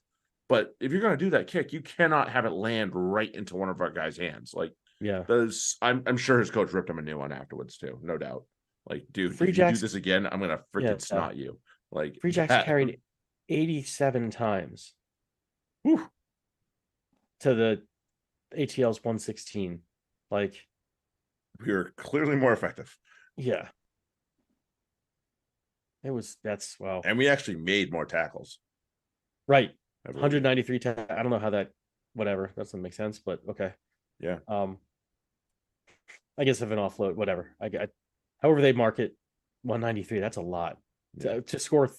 But if you're gonna do that kick, you cannot have it land right into one of our guys' hands. Like, yeah, I'm sure his coach ripped him a new one afterwards too, no doubt. Like, dude, Free if Jacks, you do this again, I'm gonna freaking snot you. Like, Free Jacks carried 87 times. Whew. To the ATL's 116. Like, we were clearly more effective. Yeah. That's wow. And we actually made more tackles. Right. 193 I don't know how that, whatever. That doesn't make sense, but okay. Yeah. I guess if an offload, whatever. However they mark it, 193. That's a lot. Yeah. To score,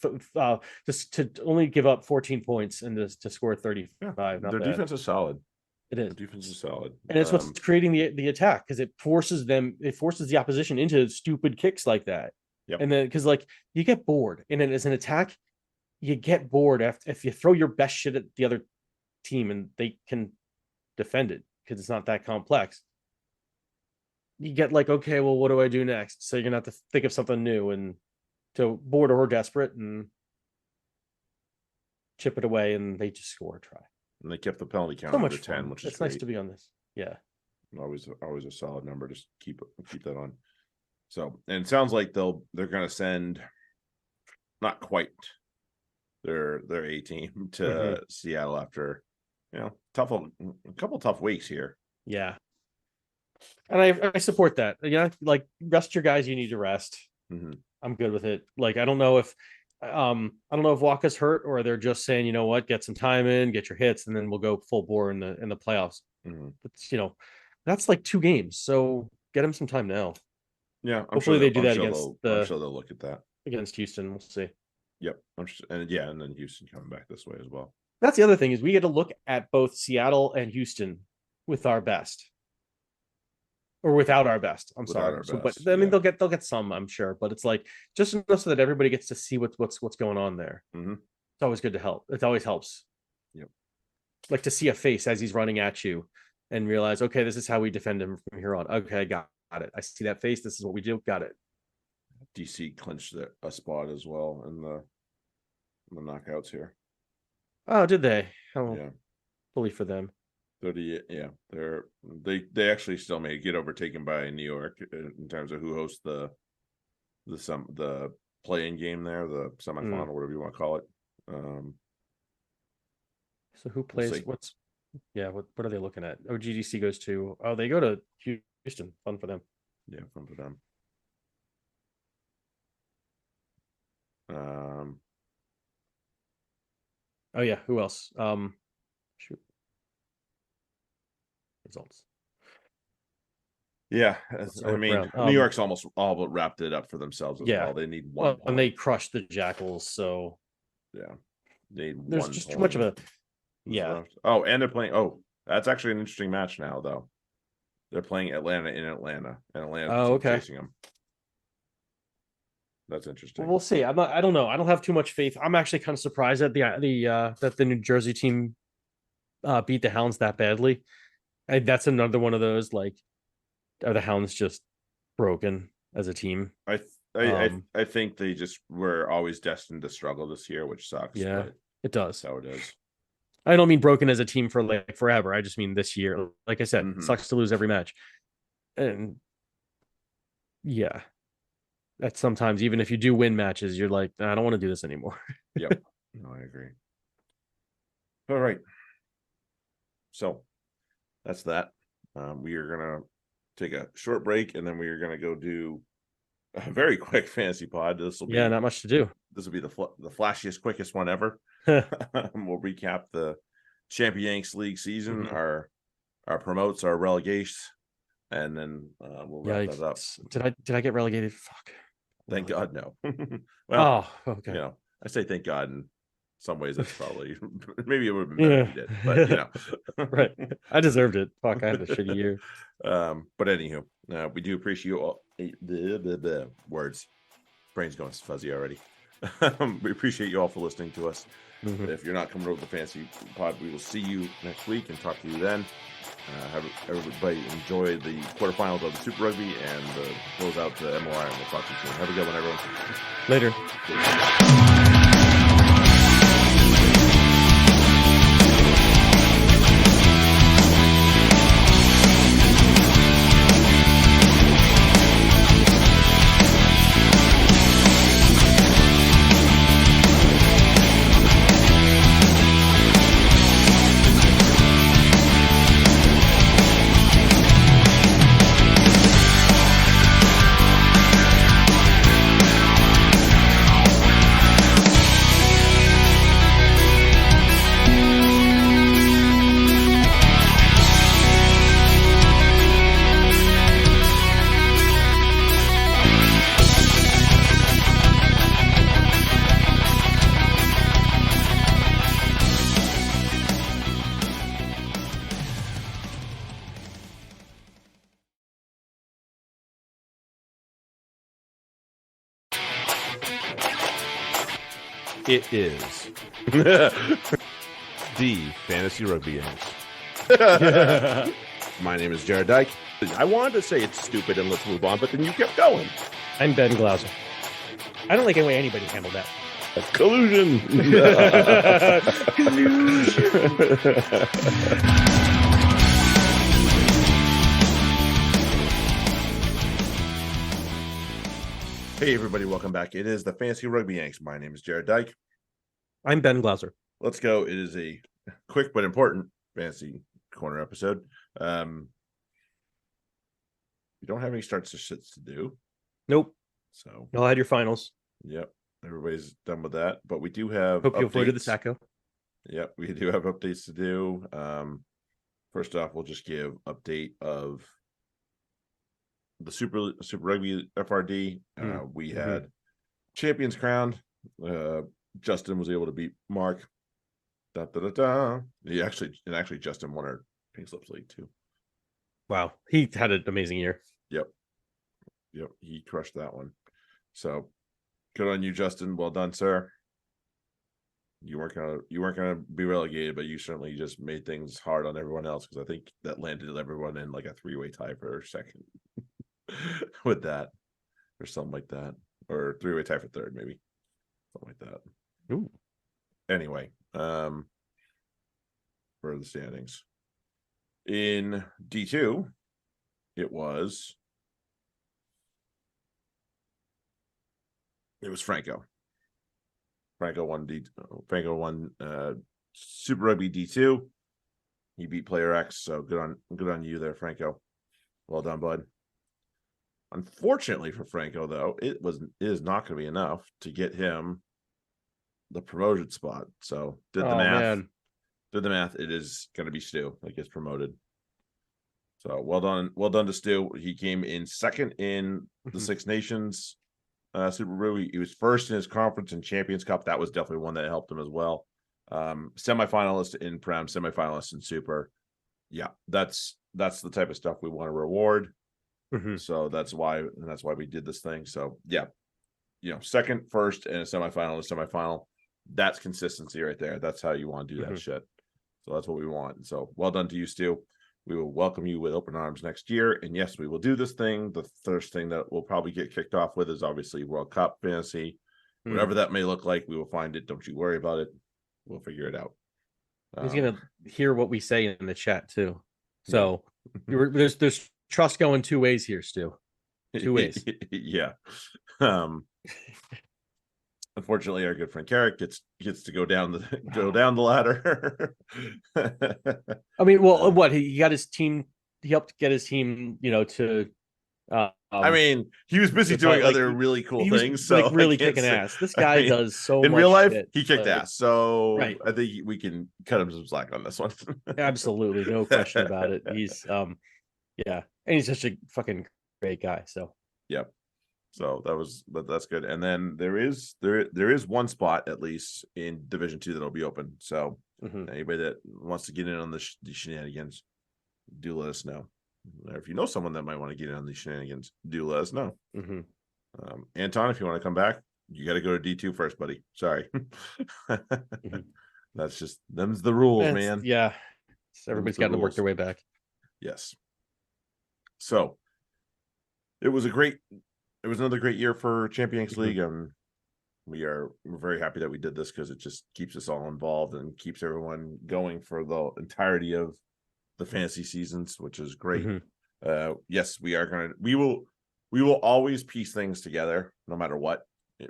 just to only give up 14 points and to score 35. Yeah. Their defense is solid. It is. Their defense is solid, and it's what's creating the attack because it forces the opposition into stupid kicks like that. Yep. And then because like you get bored, and then as an attack, you get bored if you throw your best shit at the other team and they can defend it because it's not that complex. You get like, okay, well, what do I do next? So you're gonna have to think of something new and to bored or desperate and chip it away, and they just score a try. And they kept the penalty count under 10, which is it's nice to be on this. Yeah, always a solid number. Just keep that on. So, and it sounds like they're gonna send not quite their A team to Seattle after a couple tough weeks here. Yeah. And I support that. Yeah, like rest your guys you need to rest. I'm good with it. Like I don't know if Waka's hurt or they're just saying, you know what, get some time in, get your hits, and then we'll go full bore in the playoffs. But that's like 2 games, so get him some time now. Yeah, hopefully they do that against I'm sure they'll look at that against Houston. We'll see. Yep, and then Houston coming back this way as well. That's the other thing is we get to look at both Seattle and Houston with our best. Or without our best. I'm sorry. But I mean, they'll get some, I'm sure. But it's like just enough so that everybody gets to see what's going on there. It's always good to help. It always helps. Yep. Like to see a face as he's running at you, and realize, okay, this is how we defend him from here on. Okay, got it. I see that face. This is what we do. Got it. DC clinched a spot as well in the knockouts here. Oh, did they? Oh, yeah. Fully for them. 30, yeah, they actually still may get overtaken by New York in terms of who hosts the play-in game there, the semifinal, whatever you want to call it. So who plays? What are they looking at? Oh, GDC goes to. Oh, they go to Houston. Fun for them. Yeah, fun for them. Oh yeah, who else? Shoot. Results. Yeah, I mean, New York's almost all but wrapped it up for themselves as well. They need one point. And they crushed the Jackals, so yeah, there's just too much of a left. Oh, and they're playing. Oh, that's actually an interesting match now, though. They're playing Atlanta in Atlanta, and Atlanta's chasing them. That's interesting. Well, we'll see. I don't know. I don't have too much faith. I'm actually kind of surprised that that the New Jersey team beat the Hounds that badly. That's another one of those, like, are the Hounds just broken as a team? I think they just were always destined to struggle this year, which sucks. Yeah, it does. That's how it is. I don't mean broken as a team for like forever. I just mean this year. Like I said, it sucks to lose every match. And yeah, that's sometimes, even if you do win matches, you're like, I don't want to do this anymore. Yep. No, I agree. All right. So that's that. We are gonna take a short break, and then we are gonna go do a very quick fantasy pod. This will be not much to do. This will be the flashiest, quickest one ever. We'll recap the Champions League season, our promotes, our relegations, and then we'll wrap that up. Did I get relegated? Fuck. Thank God, no. Well, okay. I say thank God. In some ways, that's probably maybe it would have been better if you did, but right. I deserved it. Fuck, I had a shitty year. But anywho, we do appreciate you all. The words, brain's going fuzzy already. We appreciate you all for listening to us. If you're not coming over to the Fantasy Pod, we will see you next week and talk to you then. Have everybody enjoy the quarterfinals of the Super Rugby and goes out to MOI, and we'll talk to you soon. Have a good one, everyone. Later. It is the Fantasy Rugby Yanks. My name is Jared Dyke. I wanted to say it's stupid and let's move on, but then you kept going. I'm Ben Glauser. I don't like any way anybody handled that. Collusion. Hey everybody, welcome back. It is the Fantasy Rugby Yanks. My name is Jared Dyke. I'm Ben Glauser. Let's go. It is a quick but important Fantasy Corner episode. We don't have any starts or sits to do. Nope. So y'all had your finals. Yep. Everybody's done with that. But we do have Hope you avoided the Sacco. Yep, we do have updates to do. First off, we'll just give update of the Super Rugby FRD. We had champions crowned. Justin was able to beat Mark. He actually Justin won our Pink Slips League too. Wow, he had an amazing year. Yep, he crushed that one. So good on you, Justin. Well done, sir. You weren't gonna be relegated, but you certainly just made things hard on everyone else, because I think that landed everyone in like a 3-way tie for second with that, or something like that, or 3-way tie for third, maybe something like that. Ooh. Anyway, for the standings in D2, it was Franco. Franco won Super Rugby D2. He beat Player X, so good on you there, Franco. Well done, bud. Unfortunately for Franco, though, it is not going to be enough to get him the promoted spot. So did the math. It is going to be Stu that gets promoted. So well done to Stu. He came in second in the Six Nations Super Rugby. He was first in his conference and Champions Cup. That was definitely one that helped him as well. Semifinalist in Prem, semifinalist in Super. Yeah, that's the type of stuff we want to reward. So that's why we did this thing. So yeah, second, first, and a semifinal. That's consistency right there. That's how you want to do that shit. So that's what we want. So well done to you, Stu. We will welcome you with open arms next year. And yes, we will do this thing. The first thing that we'll probably get kicked off with is obviously World Cup Fantasy. Whatever that may look like, we will find it. Don't you worry about it. We'll figure it out. He's gonna hear what we say in the chat too. So there's trust going two ways here, Stu. Two ways. Yeah. Unfortunately, our good friend Carrick gets to go down the ladder. I mean, well, what he got his team. He helped get his team, to. I mean, he was busy doing other really cool things. So really kicking ass. This guy does so in much real life. Shit, he kicked ass. So right. I think we can cut him some slack on this one. Absolutely, no question about it. He's and he's such a fucking great guy. So yep. So that's good. And then there is one spot at least in Division 2 that'll be open. So anybody that wants to get in on the shenanigans, do let us know. Or if you know someone that might want to get in on these shenanigans, do let us know. Anton, if you want to come back, you got to go to D2 first, buddy. Sorry. That's just them's the rules, man. Yeah. So everybody's got to work their way back. Yes. So it was another great year for Champions League. We're very happy that we did this because it just keeps us all involved and keeps everyone going for the entirety of the fantasy seasons, which is great. Yes, we will always piece things together no matter what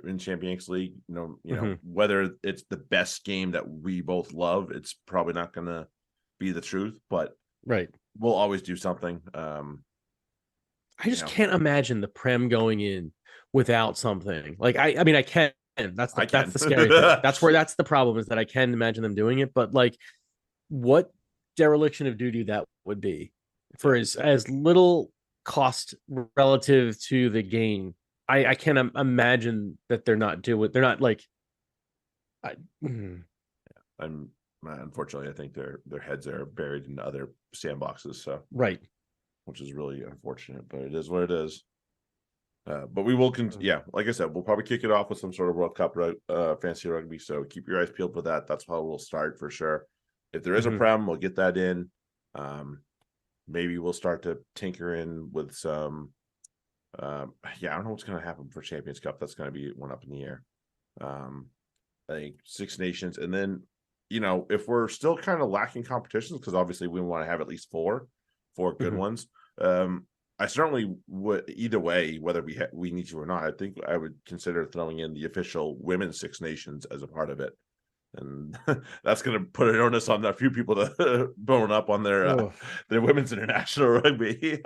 in Champions League. You know, whether it's the best game that we both love, it's probably not gonna be the truth, but we'll always do something. I just can't imagine the Prem going in without something. Like I mean I can. That's the scary thing. That's the problem, is that I can imagine them doing it, but like what dereliction of duty that would be for as little cost relative to the gain. I can't imagine that they're not like unfortunately I think their heads are buried in other sandboxes, so which is really unfortunate, but it is what it is. But we will like I said, we'll probably kick it off with some sort of World Cup fantasy rugby, so keep your eyes peeled for that. That's how we'll start for sure. If there is a Prem, we'll get that in. Maybe we'll start to tinker in with some I don't know what's going to happen for Champions Cup. That's going to be one up in the air. I think Six Nations, and then if we're still kind of lacking competitions, because obviously we want to have at least four good ones. I certainly would, either way, whether we need to or not. I think I would consider throwing in the official women's Six Nations as a part of it, and that's going to put an onus on a few people to bone up on their women's international rugby.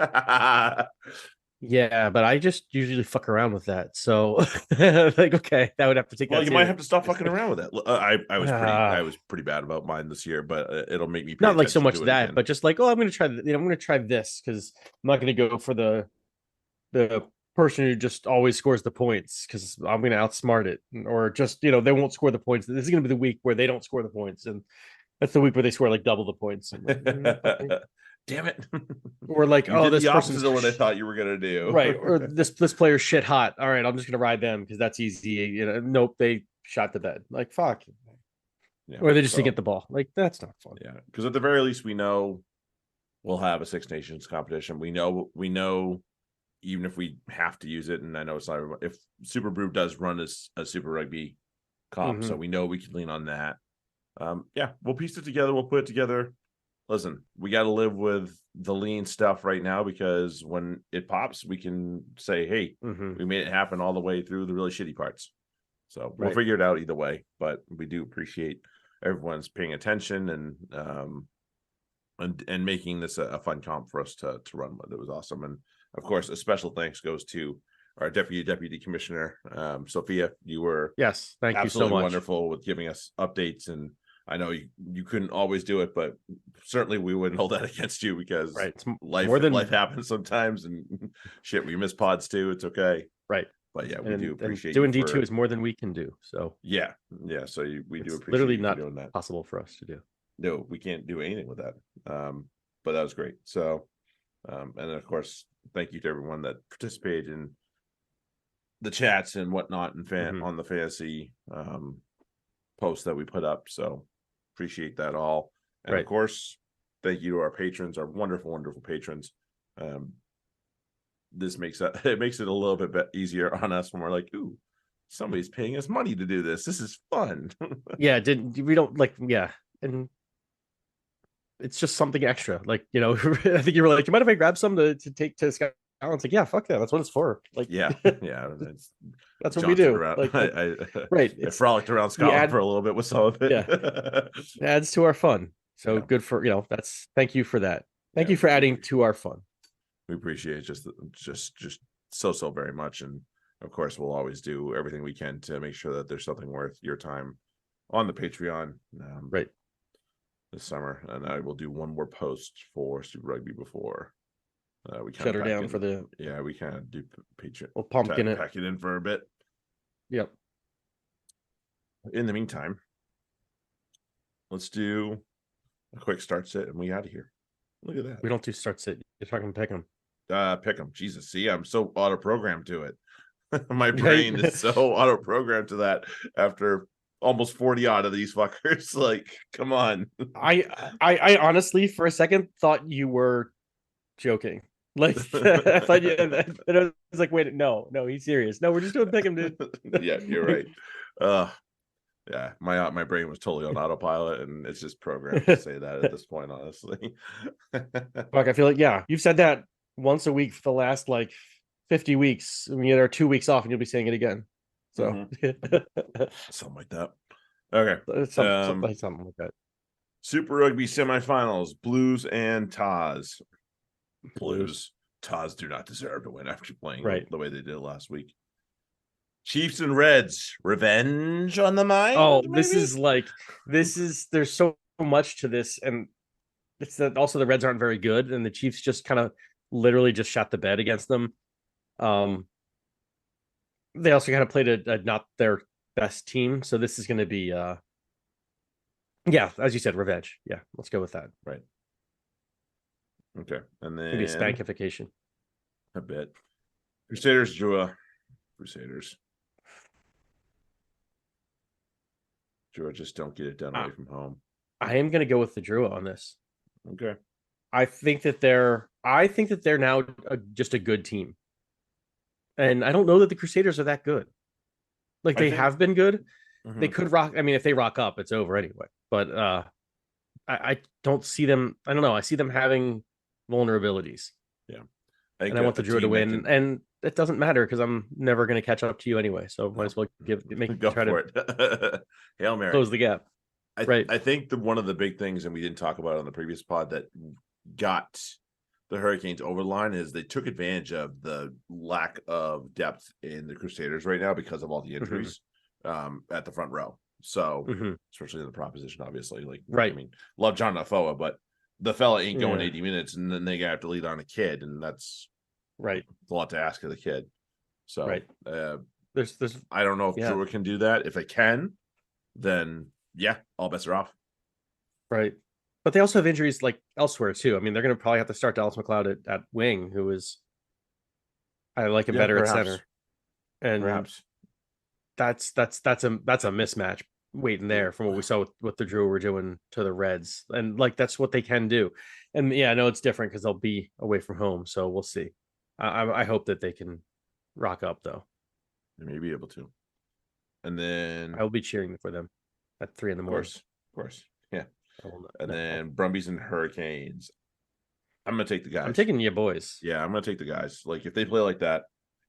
Yeah, but I just usually fuck around with that. So like, okay, that would have to take. Well, you might have to stop fucking around with it. I was pretty bad about mine this year, but it'll make me pay not like so much that, again. But just like, I'm going to try. I'm going to try this because I'm not going to go for the person who just always scores the points because I'm going to outsmart it, or just they won't score the points. This is going to be the week where they don't score the points, and that's the week where they score like double the points. Damn it. Or like, this person's the one I thought you were gonna do. Right. Or this player's shit hot. All right, I'm just gonna ride them because that's easy. Nope, they shot the bed. Like, fuck. Yeah, or they just didn't get the ball. Like, that's not fun. Yeah. Because at the very least, we know we'll have a Six Nations competition. We know even if we have to use it, and I know it's not, if Super Brew does run a Super Rugby comp, so we know we can lean on that. We'll piece it together, we'll put it together. Listen, we got to live with the lean stuff right now, because when it pops, we can say, hey, we made it happen all the way through the really shitty parts. So we'll figure it out either way, but we do appreciate everyone's paying attention and making this a fun comp for us to run with. It was awesome. And of course, a special thanks goes to our deputy commissioner, Sophia. You were thank you so much. Wonderful with giving us updates, and I know you couldn't always do it, but certainly we wouldn't hold that against you, because life happens sometimes, and shit, we miss pods too. It's okay. Right. But yeah, we do appreciate doing D2 is more than we can do. So yeah. So we do appreciate literally not doing that. Possible for us to do. No, we can't do anything with that. But that was great. So, and then of course, thank you to everyone that participated in the chats and whatnot and on the fantasy posts that we put up. So appreciate that all. And of course, thank you to our patrons, our wonderful, wonderful patrons. This makes it a little bit easier on us when we're like, ooh, somebody's paying us money to do this. This is fun. And it's just something extra. Like, I think you were like, you mind if I grab some to take to Sky? It's like, yeah, fuck that. That's what it's for. Like, that's what we do. I frolicked around Scotland for a little bit with some of it. It adds to our fun. So good for thank you for that. Thank you for adding to our fun. We appreciate it just so very much. And of course, we'll always do everything we can to make sure that there's something worth your time on the Patreon this summer. And I will do one more post for Super Rugby before We kind shut her down for the. Yeah, we kind of do Patreon. We'll pumpkin it. Pack it in for a bit. Yep. In the meantime, let's do a quick start sit and we out of here. Look at that. We don't do start sit. You're talking pick 'em. Pick 'em. Jesus, see, I'm so auto programmed to it. My brain is so auto programmed to that after almost 40 odd of these fuckers. Like, come on. I honestly, for a second, thought you were joking. Like, I thought you. And I was like, wait, no, he's serious. No, we're just doing pick 'em, dude. Yeah, you're right. Yeah, my brain was totally on autopilot, and it's just programmed to say that at this point, honestly. Fuck, I feel like, yeah, you've said that once a week for the last like 50 weeks. I mean, there are 2 weeks off, and you'll be saying it again. So something like that. Okay, something like that. Super Rugby semifinals: Blues and Taz. Blues. Taz do not deserve to win after playing the way they did last week. Chiefs and Reds, revenge on the mind. Oh, maybe? There's so much to this, and it's that also the Reds aren't very good, and the Chiefs just kind of literally just shot the bed against them. They also kind of played a not their best team, so this is going to be yeah, as you said, revenge. Yeah, let's go with that. Right. Okay, and then maybe a spankification. A bit. Crusaders, Drua. Crusaders. Drua just don't get it done away from home. I am going to go with the Drua on this. Okay. I think that they're now just a good team. And I don't know that the Crusaders are that good. Like, they have been good. Mm-hmm. They could rock. I mean, if they rock up, it's over anyway. But I don't see them. I don't know. I see them having vulnerabilities. Yeah. And I want the Drua to win. And it doesn't matter because I'm never going to catch up to you anyway. So might as well try to Hail Mary. Close the gap. I think one of the big things, and we didn't talk about it on the previous pod, that got the Hurricanes over the line is they took advantage of the lack of depth in the Crusaders right now because of all the injuries at the front row. So especially in the proposition, obviously, like, I mean, love John Nafoa, but the fella ain't going 80 minutes, and then they have to lead on a kid, and that's a lot to ask of the kid. So there's I don't know if Drua can do that. If they can, then all bets are off. Right. But they also have injuries like elsewhere too. I mean, they're going to probably have to start Dallas McLeod at wing, who is, I like him better at center. And perhaps that's a mismatch waiting there from what we saw with the Drua were doing to the Reds. And like, that's what they can do. And I know it's different because they'll be away from home. So we'll see. I hope that they can rock up though. They may be able to. And then I will be cheering for them at 3 a.m. Of course. Yeah. And then Brumbies and Hurricanes. I'm gonna take the guys. I'm taking you boys. Yeah, I'm gonna take the guys. Like, if they play like that,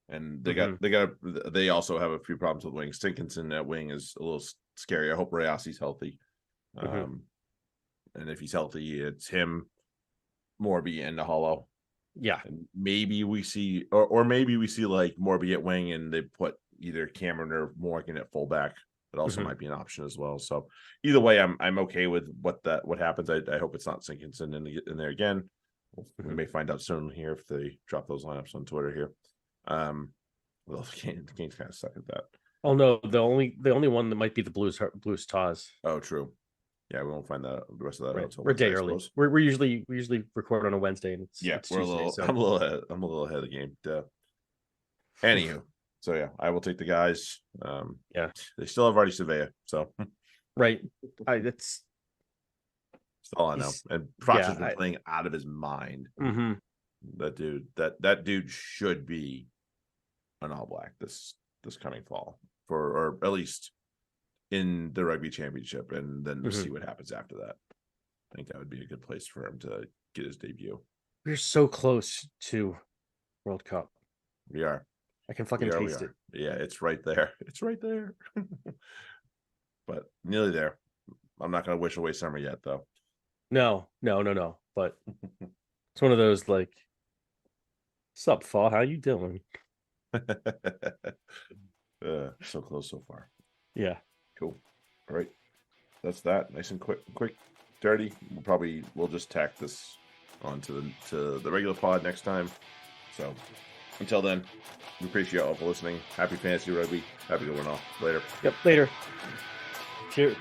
and they also have a few problems with wing. Stinkinson at wing is a little scary. I hope Rayasi's healthy. And if he's healthy, it's him, Morby, and Hollow. Yeah. And maybe we see or maybe we see like Morby at wing and they put either Cameron or Morgan at fullback. It also might be an option as well. So either way, I'm okay with what happens. I hope it's not Sinkinson in there again. We may find out soon here if they drop those lineups on Twitter here. Well, the Canes kind of suck at that. Oh no, the only one that might be the Blues Taz. Oh, true. Yeah, we won't find the rest of that out until we're a day early. We usually record on a Wednesday, and it's we're Tuesday, I'm a little ahead of the game. Anywho. So yeah, I will take the guys. They still have Artie Surveyor, so that's all I know. And Prox has been playing out of his mind. That dude should be an All Black this coming fall, or at least in the rugby championship, and then we'll see what happens after that. I think that would be a good place for him to get his debut. We're so close to World Cup. We are. I can fucking taste it. Yeah, it's right there. It's right there. But nearly there. I'm not going to wish away summer yet, though. No. But it's one of those like, sup, fall? How you doing? So close so far. Yeah. Cool. All right. That's that. Nice and quick, dirty. We'll just tack this on to the regular pod next time. So until then, we appreciate you all for listening. Happy fantasy rugby. Happy going off. Later. Yep. Later. Cheers.